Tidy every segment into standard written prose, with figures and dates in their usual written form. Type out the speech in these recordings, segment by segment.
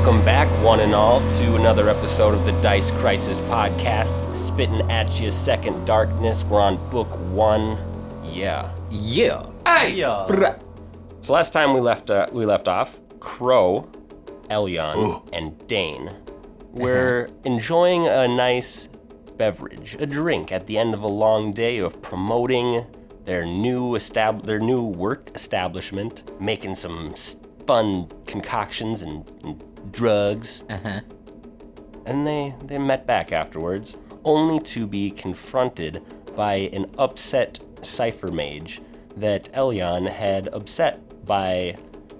Welcome back, one and all, to another episode of the Dice Crisis podcast. Spitting at you, Second Darkness. We're on book 1. Yeah. Hey! So last time we left off, Crow, Elyon, and Dane were enjoying a nice beverage, a drink at the end of a long day of promoting their new work establishment, making some fun concoctions and drugs. And they met back afterwards, only to be confronted by an upset cipher mage that Elyon had upset by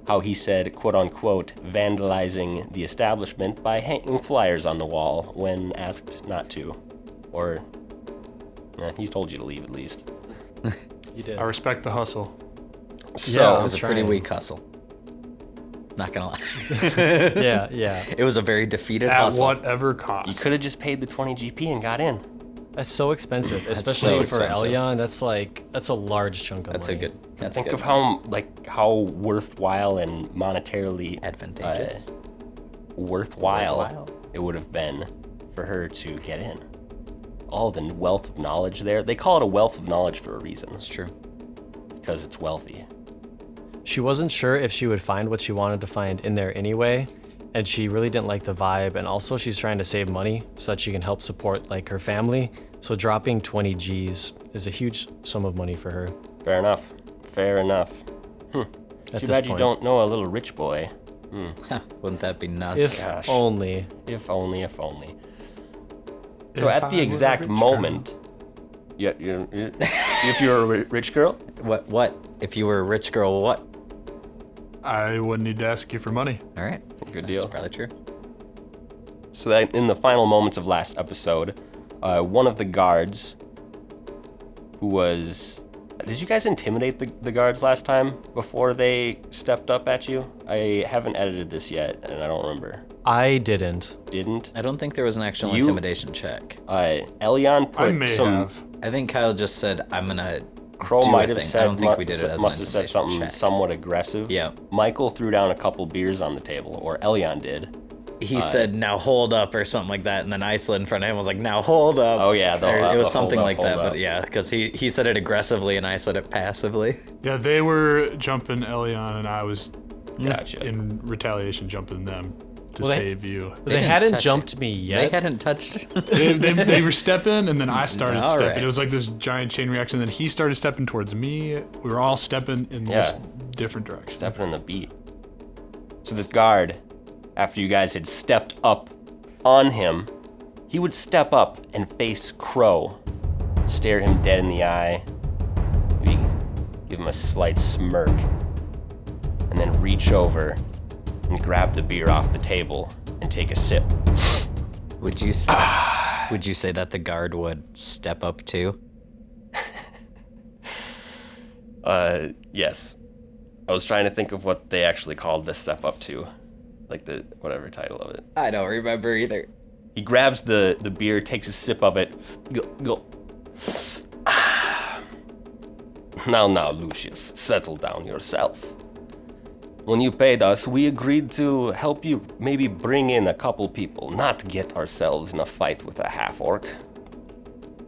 how he said, quote-unquote, vandalizing the establishment by hanging flyers on the wall when asked not to. Or, he told you to leave at least. You did. I respect the hustle. So, It was a pretty weak hustle. Not gonna lie. Yeah. It was a very defeated At hustle. whatever cost. you could have just paid the 20 GP and got in. That's so expensive, That's especially so for expensive. Elyon. That's a large chunk of That's money. a good. That's Think good. of how worthwhile and monetarily Advantageous. worthwhile it would have been for her to get in. All the wealth of knowledge there. They call it a wealth of knowledge for a reason. That's true. Because it's wealthy. She wasn't sure if she would find what she wanted to find in there anyway, and she really didn't like the vibe, and also she's trying to save money so that she can help support like her family. So dropping 20 G's is a huge sum of money for her. Fair enough. At Too this bad you point. don't know a little rich boy. Wouldn't that be nuts? If Gosh. only. If only. So If at I the were a exact rich moment, if you're a rich girl, What? If you were a rich girl, what? I wouldn't need to ask you for money. All right. good That's deal. probably true. So that in the final moments of last episode, one of the guards who was... Did you guys intimidate the guards last time before they stepped up at you? I haven't edited this yet, and I don't remember. I didn't. Didn't? I don't think there was an actual You- intimidation check. Elyon put I may some... have. I think Kyle just said, "I'm gonna." Crow do a might have thing." said... I don't think we did it as must an have said intimidation something check. somewhat aggressive. Yeah. Michael threw down a couple beers on the table, or Elyon did. He said, "Now hold up" or something like that, and then I slid in front of him and was like, "Now hold up." Oh, yeah, Or it was the something hold like up, that, hold but up. yeah, because he said it aggressively and I said it passively. Yeah, they were jumping Elyon, and I was Gotcha. in retaliation jumping them to Well, they- save you. They didn't hadn't touch jumped it. me They yet. hadn't touched. They were stepping, and then I started All stepping. right. It was like this giant chain reaction. Then he started stepping towards me. We were all stepping in this different direction. Stepping in the beat. So this guard, after you guys had stepped up on him, he would step up and face Crow, stare him dead in the eye, maybe give him a slight smirk, and then reach over and grab the beer off the table and take a sip. Would you say? Would you say that the guard would step up too? Yes. I was trying to think of what they actually called this step up to. Like the whatever title of it. I don't remember either. He grabs the beer, takes a sip of it. Go. Now, Lucius, settle down yourself. When you paid us, we agreed to help you maybe bring in a couple people, not get ourselves in a fight with a half-orc.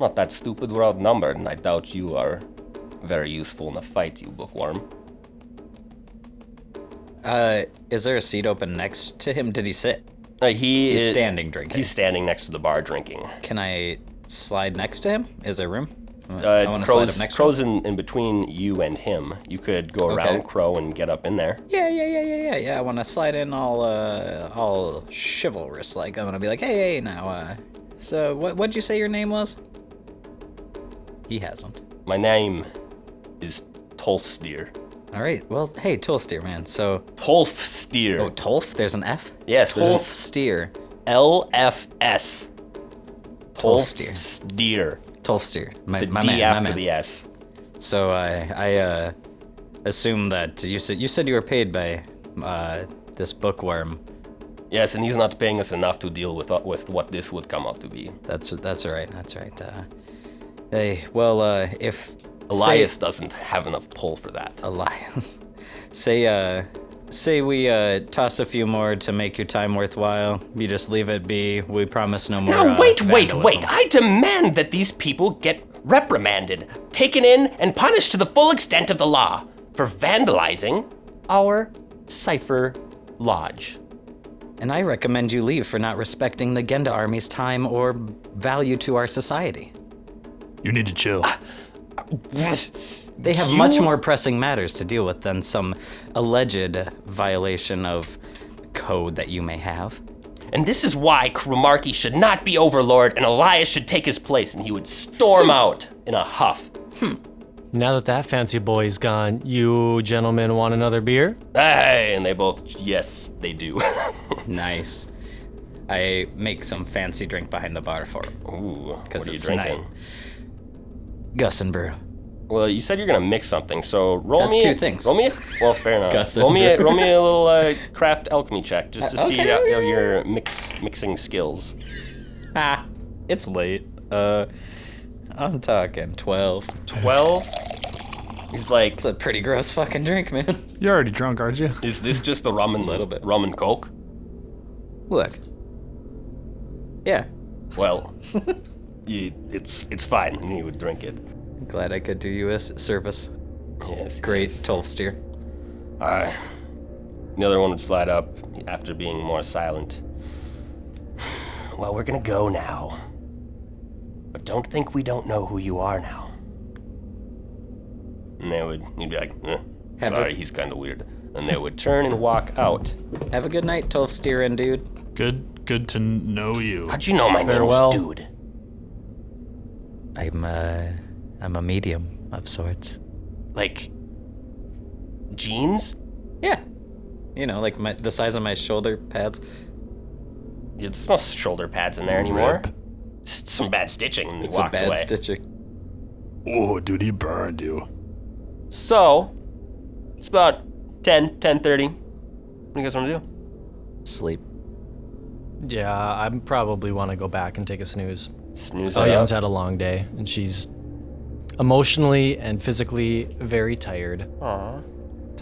Not that stupid, we're outnumbered, and I doubt you are very useful in a fight, you bookworm. Is there a seat open next to him? Did he sit? He's standing drinking. He's standing next to the bar drinking. Can I slide next to him? Is there room? I want to slide up next to him. Crow's in between you and him. You could go around Crow and get up in there. Yeah. I want to slide in all chivalrous like. I'm gonna be like, hey, now. So what'd you say your name was? He hasn't. My name is Tolfsteer. All right. Well, hey, Tolfsteer, man. So. Tolfsteer. Oh, Tolf? There's an F? Yes, there's an Tolfsteer. LFS. Tolfsteer. Tolfsteer. Tolfsteer. My The man, D my after man. the S. So I assume that you said you were paid by this bookworm. Yes, and he's not paying us enough to deal with what this would come out to be. That's right. That's right. Hey, well, if Elias doesn't have enough pull for that. Elias, say say we toss a few more to make your time worthwhile. You just leave it be. We promise no more. Now, wait. vandalisms. I demand that these people get reprimanded, taken in, and punished to the full extent of the law for vandalizing our Cipher Lodge. And I recommend you leave for not respecting the Genda Army's time or value to our society. You need to chill. They have much more pressing matters to deal with than some alleged violation of code that you may have. And this is why Cromarchy should not be overlord and Elias should take his place, and he would storm out in a huff. Now that that fancy boy's gone, you gentlemen want another beer? Hey, and they both, yes, they do. Nice. I make some fancy drink behind the bar for him. Ooh, what Because are you it's drinking? night. Gus and Brew. Well, you said you're gonna mix something, so roll That's me. two things. Roll me. Well, fair enough. Gus roll and me. Brew. Roll me a little craft alchemy check just to see okay. your mixing skills. It's late. I'm talking 12. 12. He's like, It's a pretty gross fucking drink, man. You're already drunk, aren't you? is this just a rum and Little bit. rum and coke? Look. Yeah. Well, it's fine, and he would drink it. Glad I could do you a service. Yes. Great, yes. Tolfsteer. The other one would slide up after being more silent. Well, we're gonna go now. But don't think we don't know who you are now. And he'd be like, sorry, he's kind of weird. And they would turn and walk out. Have a good night, Tolfsteer, dude. Good to know you. How'd you know my name Farewell. was Dude? I'm a medium of sorts. Like, jeans? Yeah. You know, like the size of my shoulder pads. There's no shoulder pads in there anymore. Rip. Just some bad stitching, and he It's a walks bad away. stitching. Oh, dude, he burned you. So, it's about 10:30. What do you guys want to do? Sleep. Yeah, I probably want to go back and take a snooze. Snooze Oh, it Young's up. had a long day, and she's emotionally and physically very tired. Aw.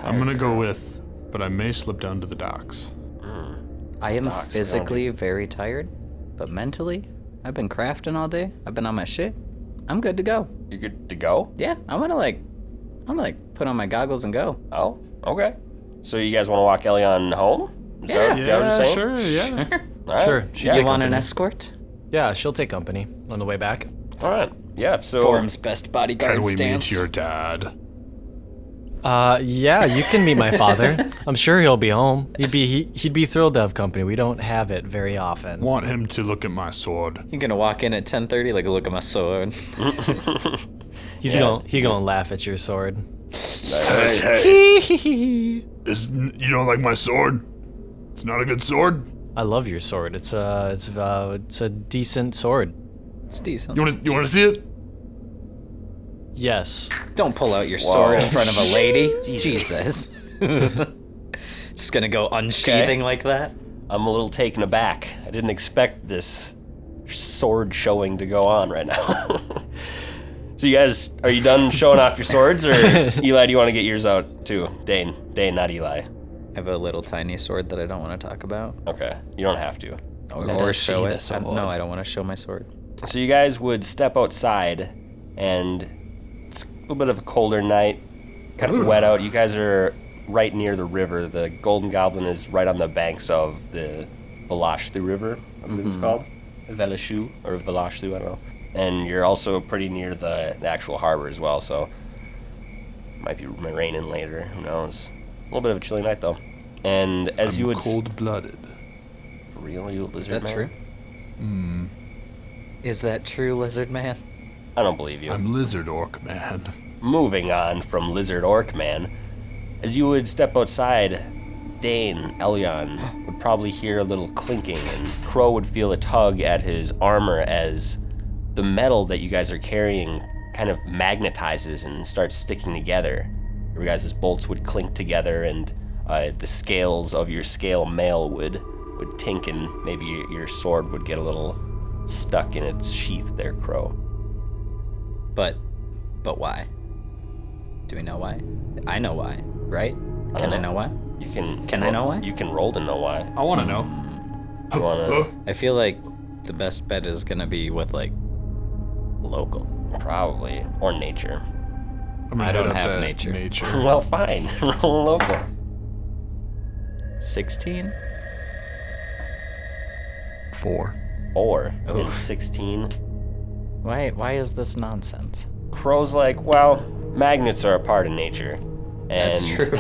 I'm gonna go with, but I may slip down to the docks. I am Docs, physically very tired, but mentally, I've been crafting all day. I've been on my shit. I'm good to go. You're good to go? Yeah, I'm gonna put on my goggles and go. Oh, okay. So you guys want to walk Elion home? Is that what you're Yeah, saying? sure, yeah. All right. Sure, she Yeah. You want an escort? Yeah, she'll take company on the way back. All right. Yeah. So Form's best bodyguard Can we stance. meet your dad? Yeah, you can meet my father. I'm sure he'll be home. He'd be thrilled to have company. We don't have it very often. Want him to look at my sword. You're gonna walk in at 10:30, like look at my sword. He's gonna laugh at your sword. You don't like my sword? It's not a good sword. I love your sword. It's a decent sword. It's decent. You wanna see it? Yes. Don't pull out your sword in front of a lady. Jesus. Just gonna go unsheathing like that? I'm a little taken aback. I didn't expect this sword showing to go on right now. So you guys, are you done showing off your swords, or Eli, do you want to get yours out too? Dane, not Eli. I have a little tiny sword that I don't want to talk about. Okay, you don't have to. Or show see the it. sword. No, I don't want to show my sword. So you guys would step outside, and it's a little bit of a colder night, kind of wet out. You guys are right near the river. The Golden Goblin is right on the banks of the Velashtu River, I believe it's called. Velashu, or Velashtu, I don't know. And you're also pretty near the actual harbor as well, so might be raining later, who knows. A little bit of a chilly night, though. And as you would... cold-blooded. For real, you Is lizard that man? true? Is that true, lizard man? I don't believe you. I'm lizard orc man. Moving on from Lizard Orc Man, as you would step outside, Dane, Elion, would probably hear a little clinking, and Crow would feel a tug at his armor as the metal that you guys are carrying kind of magnetizes and starts sticking together. Your guys' bolts would clink together, and the scales of your scale mail would tink, and maybe your sword would get a little stuck in its sheath there, Crow. But why? Do we know why? I know why, right? Can I know why? You can. Can I know why? You can roll to know why. I want to know. You wanna I feel like the best bet is gonna be with like local. probably or nature. I'm gonna I hit don't up have that nature. Well, fine. Roll local. 16? 4. 4 and 16. Why is this nonsense? Crow's like, well, magnets are a part of nature. And, That's true.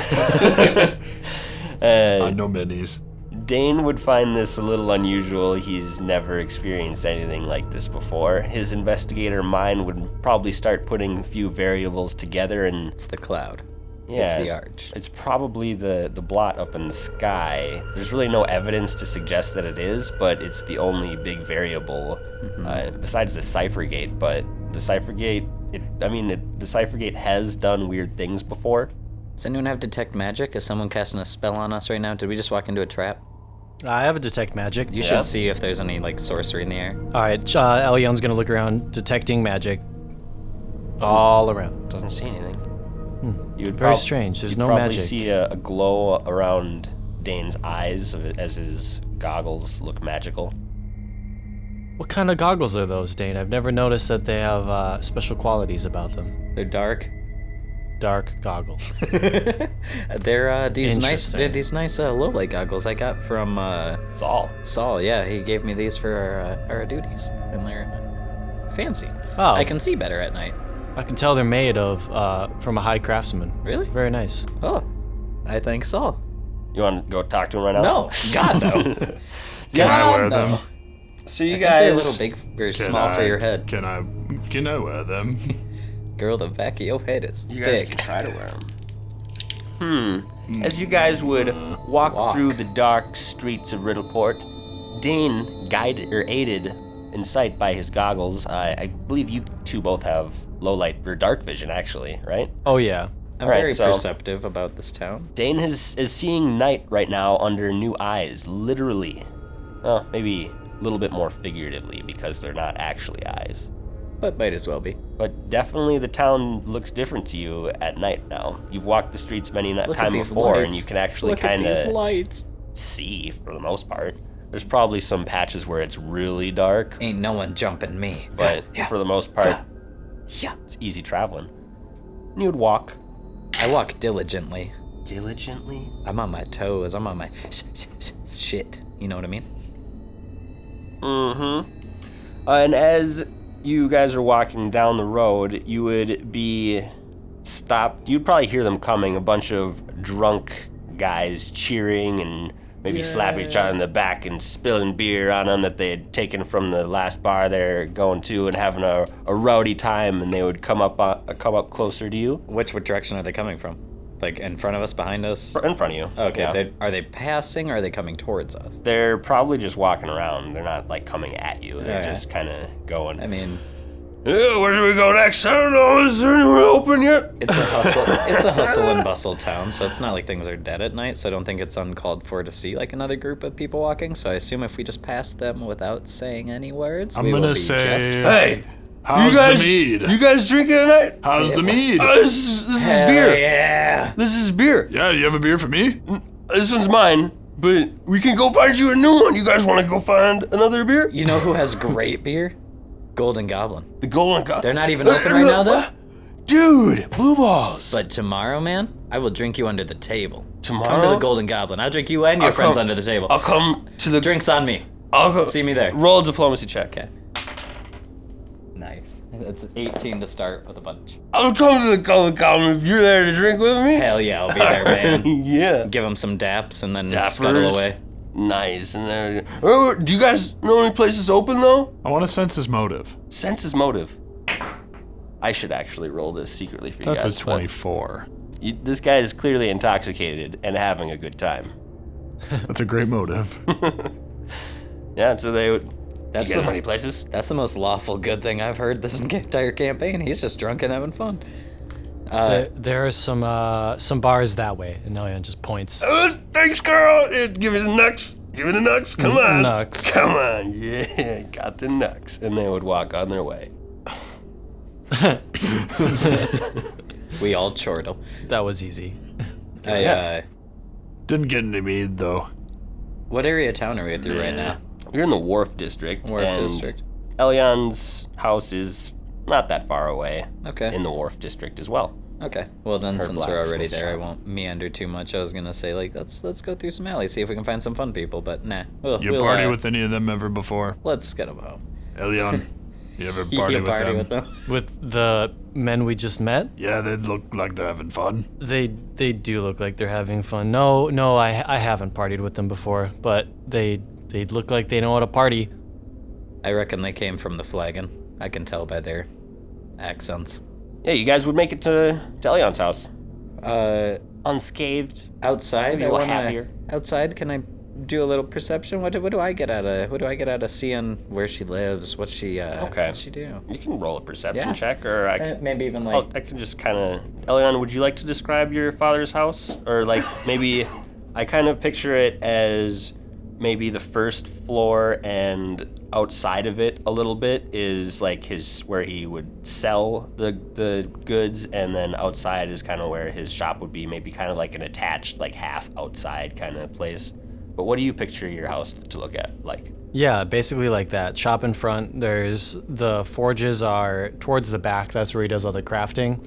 I know minis. Dane would find this a little unusual. He's never experienced anything like this before. His investigator mind would probably start putting a few variables together and It's the cloud. yeah, It's the arch. It's probably the blot up in the sky. There's really no evidence to suggest that it is, but it's the only big variable besides the cipher gate. But the cipher gate, the cipher gate has done weird things before. Does anyone have detect magic? Is someone casting a spell on us right now? Did we just walk into a trap? I have a detect magic. You Yeah. should see if there's any like sorcery in the air. All right, Elyon's gonna look around, detecting magic all around. Doesn't see anything. You would Very strange. There's you'd no probably magic. see a glow around Dane's eyes as his goggles look magical. What kind of goggles are those, Dane? I've never noticed that they have special qualities about them. They're dark. Dark goggles. They're these nice. Interesting. They're these nice low light goggles I got from It's all. Saul. Yeah, he gave me these for our duties, and they're fancy. Oh. I can see better at night. I can tell they're made of from a high craftsman. Really? Very nice. Oh, I thank Saul. You want to go talk to him right now? No, God no. Can I wear no. them? So you I think they're a guys. little big or Can small for I- your head. Can I wear them? Girl, the back of your head is You guys thick. can try to wear them. As you guys would walk through the dark streets of Riddleport, Dane, guided or aided in sight by his goggles, I believe you two both have low light or dark vision, actually, right? Oh yeah. I'm Alright, very so- perceptive about this town. Dane is seeing night right now under new eyes, literally. Well, maybe a little bit more figuratively because they're not actually eyes. But might as well be. But definitely the town looks different to you at night now. You've walked the streets many Look at times these before, and lights. you can actually Look at kind these of lights. see for the most part. There's probably some patches where it's really dark, Ain't no one jumping me. but for the most part, Yeah. it's easy traveling. And you would walk I walk diligently. diligently. I'm on my toes. I'm on my shit. You know what I mean? And as you guys are walking down the road, you would be stopped. You'd probably hear them coming, a bunch of drunk guys cheering and maybe slapping each other in the back and spilling beer on them that they had taken from the last bar they're going to and having a rowdy time, and they would come up closer to you. Which direction are they coming from? Like in front of us, behind us? In front of you. Okay, Yeah. are they passing or are they coming towards us? They're probably just walking around. They're not like coming at you. They're Alright. just kind of going. I mean, Yeah, where should we go next? I don't know. Is there anywhere open yet? it's a hustle. It's a hustle and bustle town, so it's not like things are dead at night. So I don't think it's uncalled for to see like another group of people walking. So I assume if we just pass them without saying any words, I'm we will gonna be say, just fine. Hey, how's you guys, the mead? You guys drinking tonight? How's the mead? This is Hell beer. yeah! This is beer. Yeah, do you have a beer for me? This one's mine, but we can go find you a new one. You guys want to go find another beer? You know who has great beer? Golden Goblin. The Golden Cup. They're not even open right now, though. Dude, blue balls. But tomorrow, man, I will drink you under the table. Tomorrow? Come to the Golden Goblin. I'll drink you and your I'll friends come- under the table. I'll come to the. Drinks on me. I'll go. See me there. Roll a diplomacy check. Okay. Nice. It's 18 to start with a bunch. I'll come to the Golden Goblin if you're there to drink with me. Hell yeah, I'll be there, man. Yeah. Give him some daps and then Dappers. scuttle away. Nice. And there. Oh, do you guys know any places open though? I want to sense his motive. Sense his motive. I should actually roll this secretly for you That's guys. a but 24. This guy is clearly intoxicated and having a good time. That's a great motive. Yeah, so they would. That's you guys the- know any places? That's the most lawful good thing I've heard this entire campaign. He's just drunk and having fun. There are some bars that way, and Elyon just points. Thanks, girl. Give me the nuts. Give me the nuts. Come on. Nuts. Come on. Yeah, got the nuts. And they would walk on their way. We all chortle. That was easy. Didn't get any mead, though. What area of town are we through right now? You're in the Wharf District. Wharf and District. Elion's house is not that far away. Okay. In the Wharf District as well. Okay. Well, then, Her since we're already blacksmith there, I shop. won't meander too much. I was gonna say, like, let's go through some alleys, see if we can find some fun people, but nah. You party with any of them ever before? Let's get them home. Elion, you ever party, with them? With the men we just met, Yeah, they look like they're having fun. they do look like they're having fun. No, I haven't partied with them before, but they look like they know how to party. I reckon they came from the flagon. I can tell by their accents. Yeah, you guys would make it to Elion's house. Unscathed. Unscathed. Outside, Maybe a little happier. Outside, can I do a little perception? What do I get out of seeing where she lives? What's she what's she do? You can roll a perception Yeah. check, or Maybe even like I can just kind of... Elion, would you like to describe your father's house? Or like maybe I kind of picture it as maybe the first floor and outside of it a little bit is like where he would sell the goods, and then outside is kind of where his shop would be, maybe kind of like an attached like half outside kind of place. But what do you picture your house to look at like? Yeah, basically like that. Shop in front. There's the forges are towards the back. That's where he does all the crafting.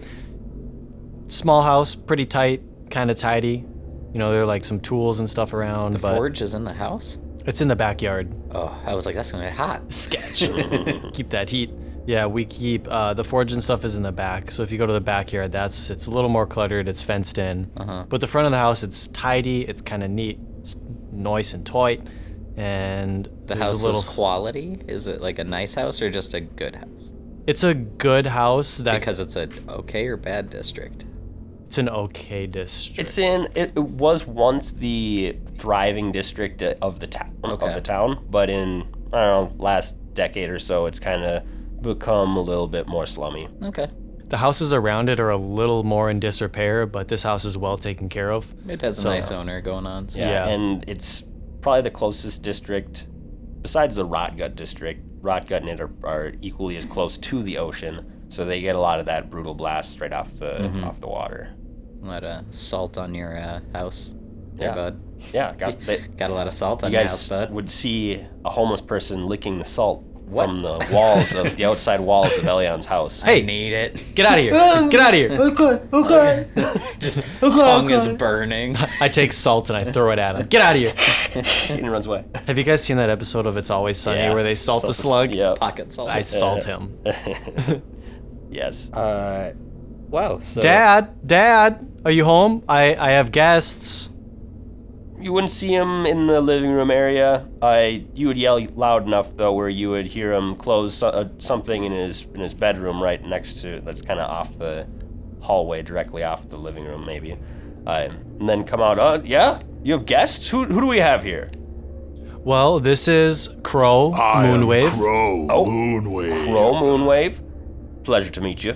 Small house, pretty tight, kind of tidy. You know, there are like some tools and stuff around. the but forge is in the house. It's in the backyard. Oh, I was like, that's gonna be hot. Sketch. Keep that heat. Yeah, we keep the forge and stuff is in the back. So if you go to the backyard, it's a little more cluttered. It's fenced in. But the front of the house, it's tidy. It's kind of neat. It's nice and tight. And The there's house a little. is quality. Is it like a nice house or just a good house? It's a good house that Because it's a okay or bad district. it's an okay district. It was once the thriving district of the town, but in I don't know, last decade or so, it's kind of become a little bit more slummy. Okay. The houses around it are a little more in disrepair, but this house is well taken care of. It has a nice owner going on. So. Yeah. And it's probably the closest district, besides the Rotgut district. Rotgut and it are equally as close to the ocean, so they get a lot of that brutal blast straight off the water. A lot of salt on your house. There, Yeah. bud. Yeah, Got a lot of salt on you your house, guys bud. would see a homeless person licking the salt from the walls of the outside walls of Elion's house. Hey, I need it. get out of here! Get out of here! Tongue is burning. I take salt and I throw it at him. Get out of here! And he runs away. Have you guys seen that episode of It's Always Sunny Yeah. where they salt the slug? Yeah. Pocket salt. I salt him. Yes. Wow. So Dad, are you home? I have guests. You wouldn't see him in the living room area. You would yell loud enough though, where you would hear him close something in his bedroom right next to. That's kind of off the hallway, directly off the living room, maybe. And then come out. Yeah, you have guests. Who do we have here? Well, this is Crow Moonwave. Crow Oh. Moonwave. Crow Moonwave. Pleasure to meet you.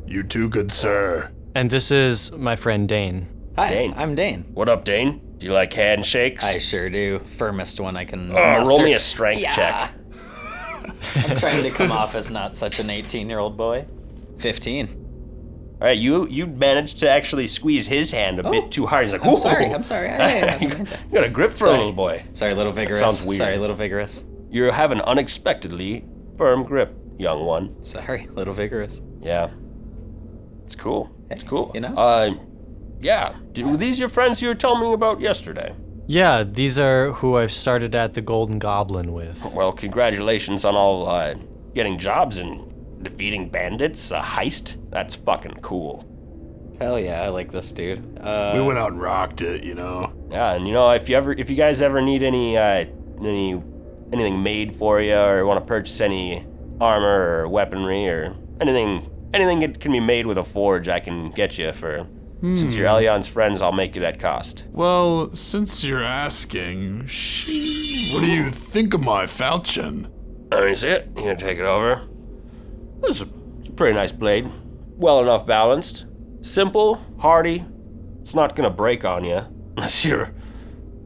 You too, good sir. And this is my friend Dane. Hi, Dane. I'm Dane. What up, Dane? Do you like handshakes? I sure do. Firmest one I can. Roll muster. me a strength check. I'm trying to come off as not such an 18-year-old boy. 15. All right, you managed to actually squeeze his hand a bit too hard. He's like, I'm "Ooh." sorry. you got a grip for a little boy. Sorry, little vigorous. sounds weird. Sorry, little vigorous. You have an unexpectedly firm grip, young one. Sorry, little vigorous. Yeah. It's cool. It's cool. You know? Yeah. Were these your friends you were telling me about yesterday? Yeah, these are who I've started at the Golden Goblin with. Well, congratulations on all getting jobs and defeating bandits. A heist. That's fucking cool. Hell yeah, I like this dude. We went out and rocked it, you know. Yeah, and if you guys ever need anything made for you, or want to purchase any armor or weaponry or anything that can be made with a forge, I can get you for. Since you're Elion's friends, I'll make you that cost. Well, since you're asking, what do you think of my falchion? Let me see it. You gonna take it over? It's a pretty nice blade. Well enough balanced. Simple, hardy. It's not gonna break on you. Unless you're...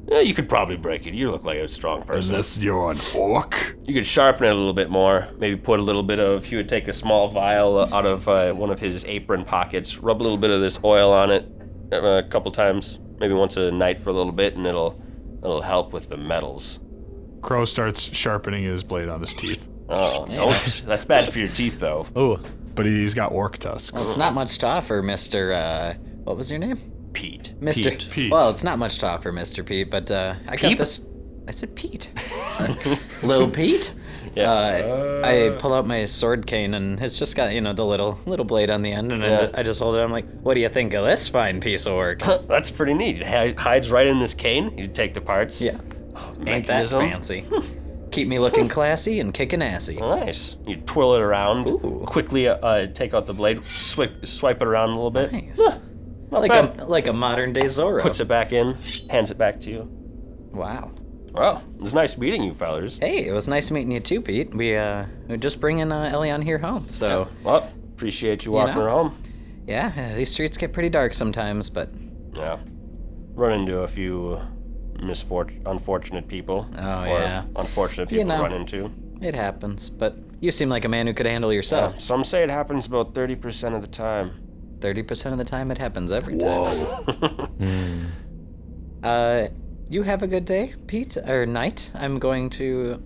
Yeah, you could probably break it. You look like a strong person. Unless you're an orc? You could sharpen it a little bit more. Maybe put a little bit of... He would take a small vial out of one of his apron pockets, rub a little bit of this oil on it, a couple times, maybe once a night for a little bit, and it'll help with the metals. Crow starts sharpening his blade on his teeth. Oh, don't. That's bad for your teeth, though. Ooh. But he's got orc tusks. Well, it's not much to offer, Mr. What was your name? Pete. Mr. Pete. Well, it's not much to offer, Mr. Pete, but I got Peep? this. I said Pete. Lil Pete? Yeah. I pull out my sword cane, and it's just got, the little blade on the end, and I just hold it. I'm like, what do you think of this fine piece of work? That's pretty neat. It hides right in this cane. You take the parts. Yeah. Ain't that Mechanism. fancy. Keep me looking classy and kicking assy. Nice. You twirl it around. Ooh. Quickly take out the blade. Swipe it around a little bit. Nice. Not bad. Like a modern day Zorro. Puts it back in. Hands it back to you. Wow. Well, it was nice meeting you, fellers. Hey, it was nice meeting you too, Pete. We just bringing Elion here home, so Well, appreciate you walking her home. yeah, these streets get pretty dark sometimes, but Yeah. Run into a few unfortunate people. Oh, or yeah. Unfortunate people know. to run into. it happens. But you seem like a man who could handle yourself. Some say it happens about 30% of the time. 30% of the time, it happens every time. You have a good day, Pete, or night. I'm going to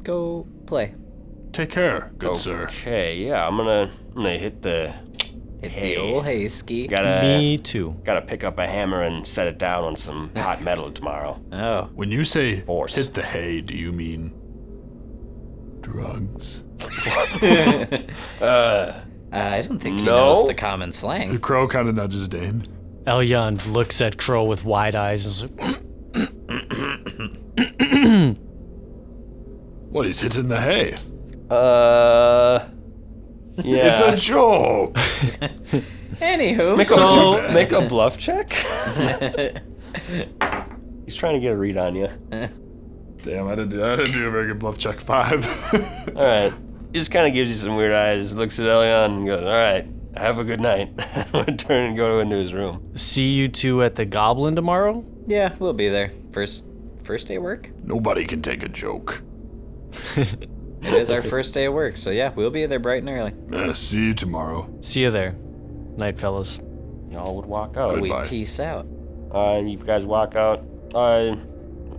go play. Take care, good sir. Okay, yeah, I'm gonna hit the Hit hay. the old hay ski. Me too. Gotta pick up a hammer and set it down on some hot metal tomorrow. Oh, When you say Force. hit the hay, do you mean drugs? I don't think he No. knows the common The slang. crow kind of nudges Dane. Elyon looks at Crow with wide eyes and is like, What, he's hitting the hay? Yeah. It's a joke! Anywho, Make a bluff check. He's trying to get a read on you. Damn, I didn't do a very good bluff check. 5. All right. He just kind of gives you some weird eyes, looks at Elion and goes, all right, have a good night. I'm going to turn and go into his room. see you two at the Goblin tomorrow? yeah, we'll be there. First day of work? Nobody can take a joke. It is our first day of work, so yeah, we'll be there bright and early. See you tomorrow. See you there. Night, fellas. Y'all would walk out. Goodbye. We peace out. You guys walk out.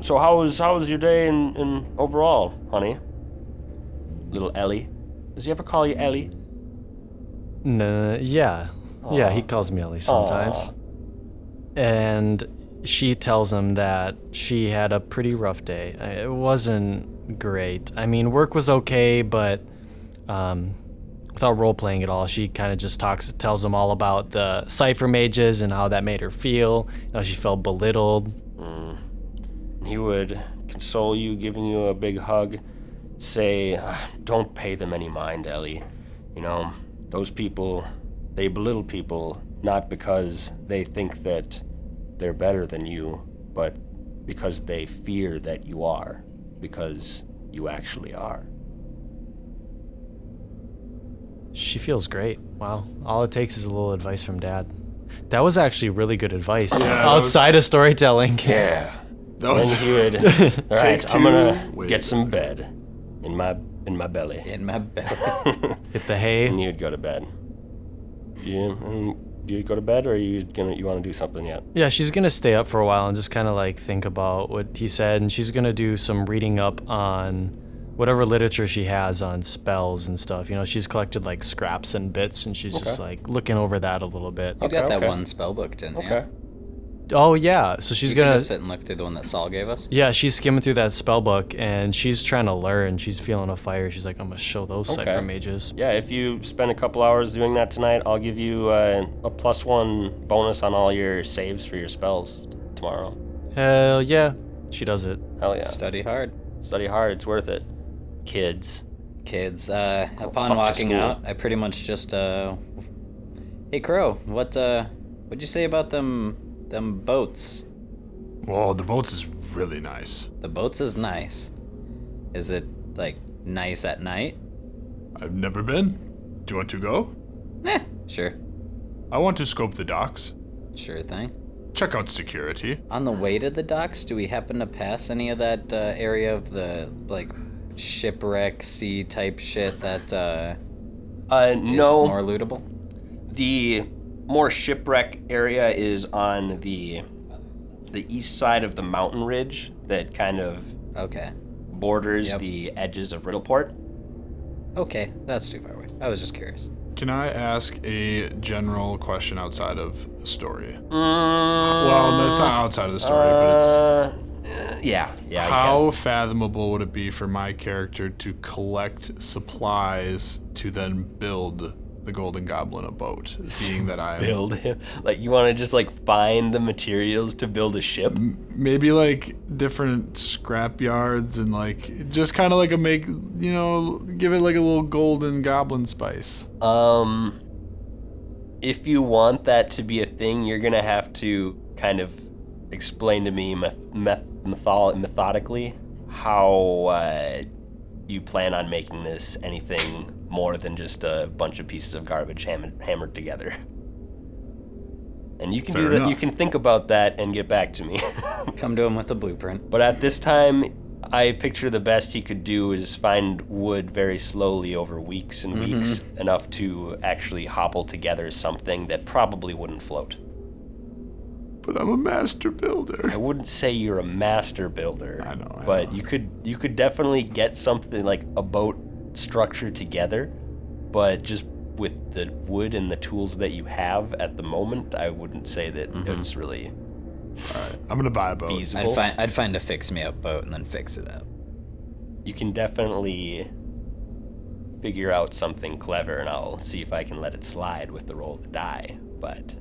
So how was your day in overall, honey? Little Ellie. Does he ever call you Ellie? No, yeah. Yeah, he calls me Ellie sometimes. And she tells him that she had a pretty rough day. It wasn't great. I mean, work was okay, but without role-playing at all, she kind of just tells him all about the Cypher mages and how that made her feel, how she felt belittled. He would console you, giving you a big hug, say, don't pay them any mind, Ellie. You know, those people, they belittle people not because they think that they're better than you, but because they fear that you are, because you actually are. She feels great. Wow. All it takes is a little advice from Dad. That was actually really good advice outside of storytelling. Yeah. That was And he would, all right, I'm gonna wait. get some bed in my belly. In my belly. Hit the hay. And you'd go to bed. Do you go to bed, or are you want to do something yet? Yeah, she's gonna stay up for a while and just kind of like think about what he said, and she's gonna do some reading up on whatever literature she has on spells and stuff. You know, she's collected like scraps and bits, and she's just like looking over that a little bit. You got that okay. one spell book, didn't you? Okay. Oh yeah, so she's You can gonna just sit and look through the one that Saul gave us. yeah, she's skimming through that spell book and she's trying to learn. She's feeling a fire. She's like, I'm gonna show those Okay. Cypher mages. Yeah, if you spend a couple hours doing that tonight, I'll give you a +1 bonus on all your saves for your spells tomorrow. Hell yeah, she does it. Hell yeah. Study hard. Study hard, it's worth it. Kids. Upon fuck to walking school. out, I pretty much just hey Crow, what'd you say about them boats? Well, the boats is really nice. The boats is nice. Is it like nice at night? I've never been. Do you want to go? Sure. I want to scope the docks. Sure thing. Check out security. On the way to the docks, do we happen to pass any of that area of the like shipwreck sea type shit that is No. more lootable? more shipwreck area is on the east side of the mountain ridge that kind of Okay. borders the edges of Riddleport. Okay, that's too far away. I was just curious. Can I ask a general question outside of the story? Well, that's not outside of the story, but it's... Yeah. How fathomable would it be for my character to collect supplies to then build the Golden Goblin a boat, being that I build him? Like, you want to just, like, find the materials to build a ship? Maybe, like, different scrap yards and, like, just kind of like give it, like, a little Golden Goblin spice. If you want that to be a thing, you're going to have to kind of explain to me methodically how you plan on making this anything more than just a bunch of pieces of garbage hammered together. And you can Fair do that. enough. You can think about that and get back to me. Come to him with a blueprint. But at this time, I picture the best he could do is find wood very slowly over weeks and weeks, enough to actually hobble together something that probably wouldn't float. But I'm a master builder. I wouldn't say you're a master builder. I know. But you could definitely get something like a boat structure together, but just with the wood and the tools that you have at the moment, I wouldn't say that it's really All right, I'm gonna buy a boat. feasible. I'd find a fix-me-up boat and then fix it up. You can definitely figure out something clever, and I'll see if I can let it slide with the roll of the die. But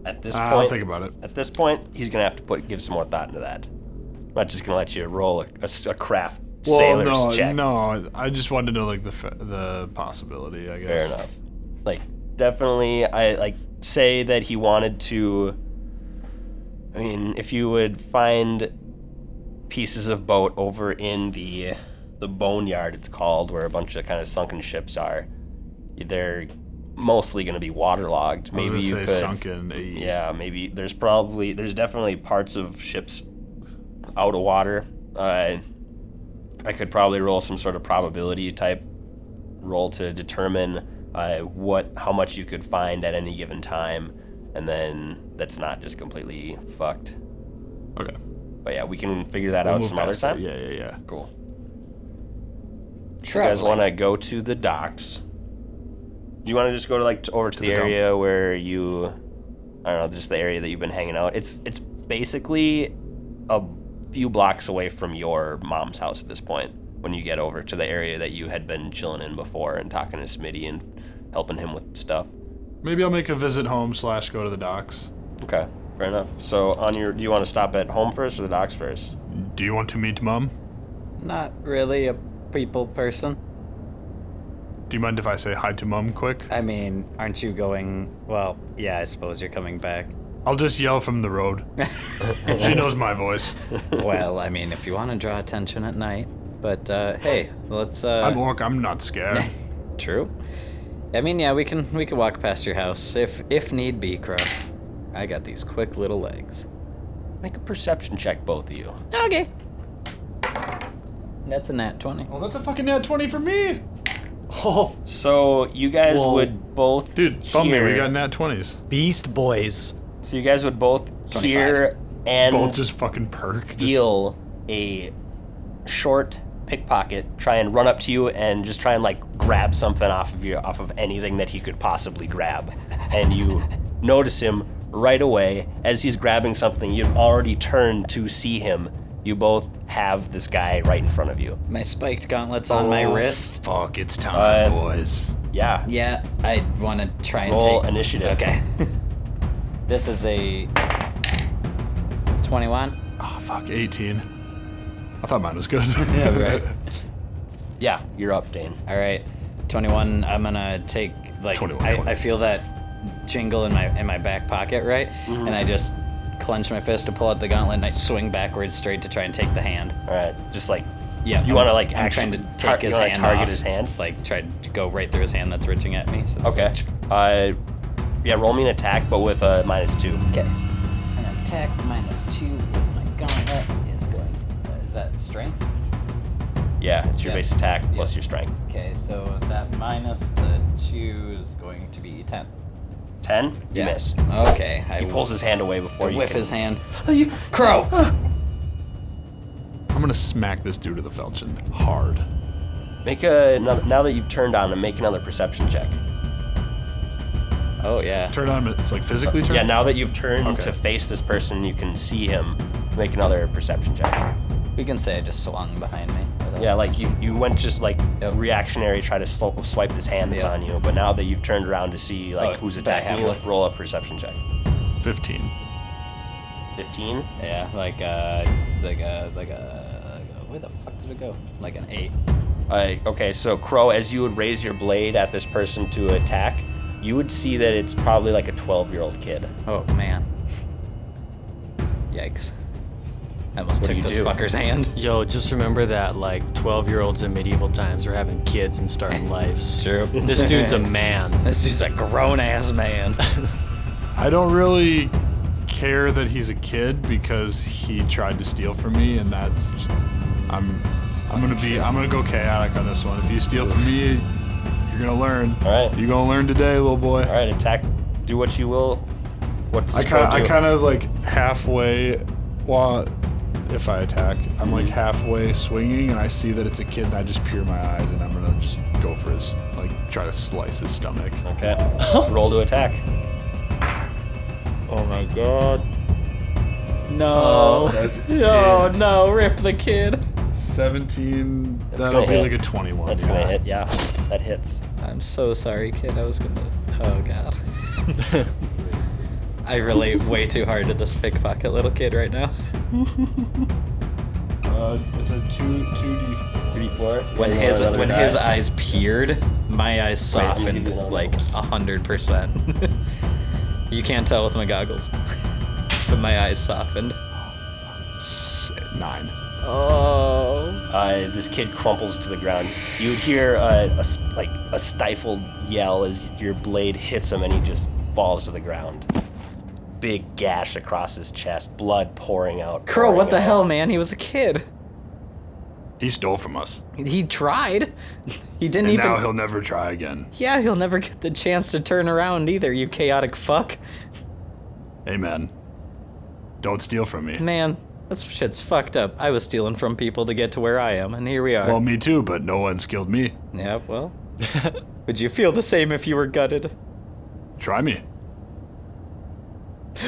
at this point, I'll think about it. At this point, he's gonna have to give some more thought into that. I'm not just gonna let you roll a craft sailor's check. No, I just wanted to know like the possibility, I guess. Fair enough. Like, definitely, I like say that he wanted to. I mean, if you would find pieces of boat over in the boneyard, it's called, where a bunch of kind of sunken ships are, they're mostly going to be waterlogged. Maybe you could sunken. Yeah, maybe there's definitely parts of ships out of water. I could probably roll some sort of probability type roll to determine how much you could find at any given time, and then that's not just completely fucked. Okay. But yeah, we can figure that out some other time. Yeah. Cool. You guys want to go to the docks? Do you want to just go to over to the area where you, I don't know, just the area that you've been hanging out? It's basically a few blocks away from your mom's house at this point, when you get over to the area that you had been chilling in before and talking to Smitty and helping him with stuff. Maybe I'll make a visit home / go to the docks. Okay, fair enough. So do you want to stop at home first or the docks first? Do you want to meet Mom? Not really a people person. Do you mind if I say hi to Mom quick? I mean, aren't you going... Well, yeah, I suppose you're coming back. I'll just yell from the road. She knows my voice. Well, I mean, if you want to draw attention at night. But, hey, let's... I'm orc, I'm not scared. True. I mean, yeah, we can walk past your house, if need be, Crow. I got these quick little legs. Make a perception check, both of you. Okay. That's a nat 20. Well, that's a fucking nat 20 for me. Oh, So you guys would both Dude, bum me, hear, we got nat 20s. Beast Boys. So you guys would both 25. hear and Both just fucking perk. Just, feel a short pickpocket try and run up to you and just try and like grab something off of anything that he could possibly grab. And you notice him right away. As he's grabbing something, you've already turned to see him. You both have this guy right in front of you. My spiked gauntlets on my wrist. Fuck, it's time, boys. Yeah. Yeah, I want to try and Roll take... initiative. Okay. This is a 21. Oh, fuck, 18. I thought mine was good. Yeah, right. Yeah, you're up, Dane. All right, 21. I'm gonna take 21, I feel that jingle in my back pocket, right? And I just clench my fist to pull out the gauntlet, and I swing backwards straight to try and take the hand. All right, just like Yeah, you want to like I'm actually trying to take his you wanna hand target off, his hand. like try to go right through his hand that's reaching at me. So Okay. Yeah, roll me an attack, but with a -2. Okay. An attack -2 with my gauntlet is going. Is that strength? Yeah, it's your Yeah. base attack plus your strength. Okay, so that minus the 2 is going to be 10. 10? You Yeah. miss. Okay. He pulls his hand away before you whiff can... his hand. Crow! I'm gonna smack this dude to the falchion hard. Make a... Now that you've turned on him, make another perception check. Oh, yeah. Turn on him, like physically turn? Yeah, now that you've turned Okay. to face this person, you can see him. Make another perception check. We can say I just swung behind me. Yeah, like you went just like reactionary, try to swipe this hand that's Yeah. on you, but now that you've turned around to see like Oh, who's but I attacking have you, looked. roll a perception check. 15. 15? Yeah, where the fuck did it go? Like an 8. Okay, so Crow, as you would raise your blade at this person to attack, you would see that it's probably like a 12-year-old kid. Oh, man. Yikes. I almost What do took you this do? fucker's hand. Yo, just remember that like 12-year-olds in medieval times were having kids and starting lives. True. This dude's a man. This dude's a grown-ass man. I don't really care that he's a kid because he tried to steal from me, and that's I'm gonna go chaotic on this one. If you steal from me, you're gonna learn. All right. You gonna learn today, little boy. All right, attack. Do what you will. What does I Crow do? kind of like halfway, well, if I attack, I'm like halfway swinging, and I see that it's a kid, and I just peer my eyes, and I'm gonna just go for his, like, try to slice his stomach. Okay. Roll to attack. Oh my god. No. That's No, rip the kid. 17. That's That'll gonna be hit. like a 21. That's gonna hit. Yeah, that hits. I'm so sorry, kid. I was gonna. Oh god. I relate way too hard to this pickpocket little kid right now. It's a 2d. 3d4. When his eyes peered, my eyes Wait, I'm gonna softened give you another like 100%. You can't tell with my goggles, but my eyes softened. 9. Oh. This kid crumples to the ground. You would hear a stifled yell as your blade hits him, and he just falls to the ground. Big gash across his chest, blood pouring out. Crow, pouring what the out. hell, man? He was a kid. He stole from us. He tried. He didn't And even. now he'll never try again. Yeah, he'll never get the chance to turn around either, you chaotic fuck. Amen. Don't steal from me. Man, that shit's fucked up. I was stealing from people to get to where I am, and here we are. Well, me too, but no one's killed me. Yeah, well. Would you feel the same if you were gutted? Try me.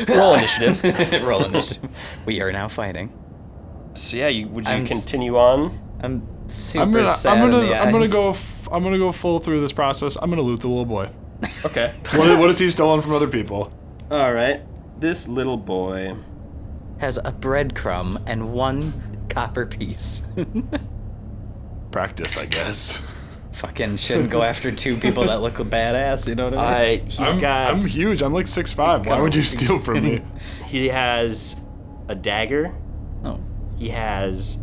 Roll initiative. Roll initiative. We are now fighting. So yeah, would you I'm continue on? I'm super sad in the I'm eyes. gonna go full through this process. I'm gonna loot the little boy. Okay. What is he stolen from other people? All right. This little boy. Has a breadcrumb and 1 copper piece. Practice, I guess. Fucking shouldn't go after 2 people that look badass, you know what I mean? I'm huge. I'm like 6'5". Why would you steal from me? He has a dagger. Oh. He has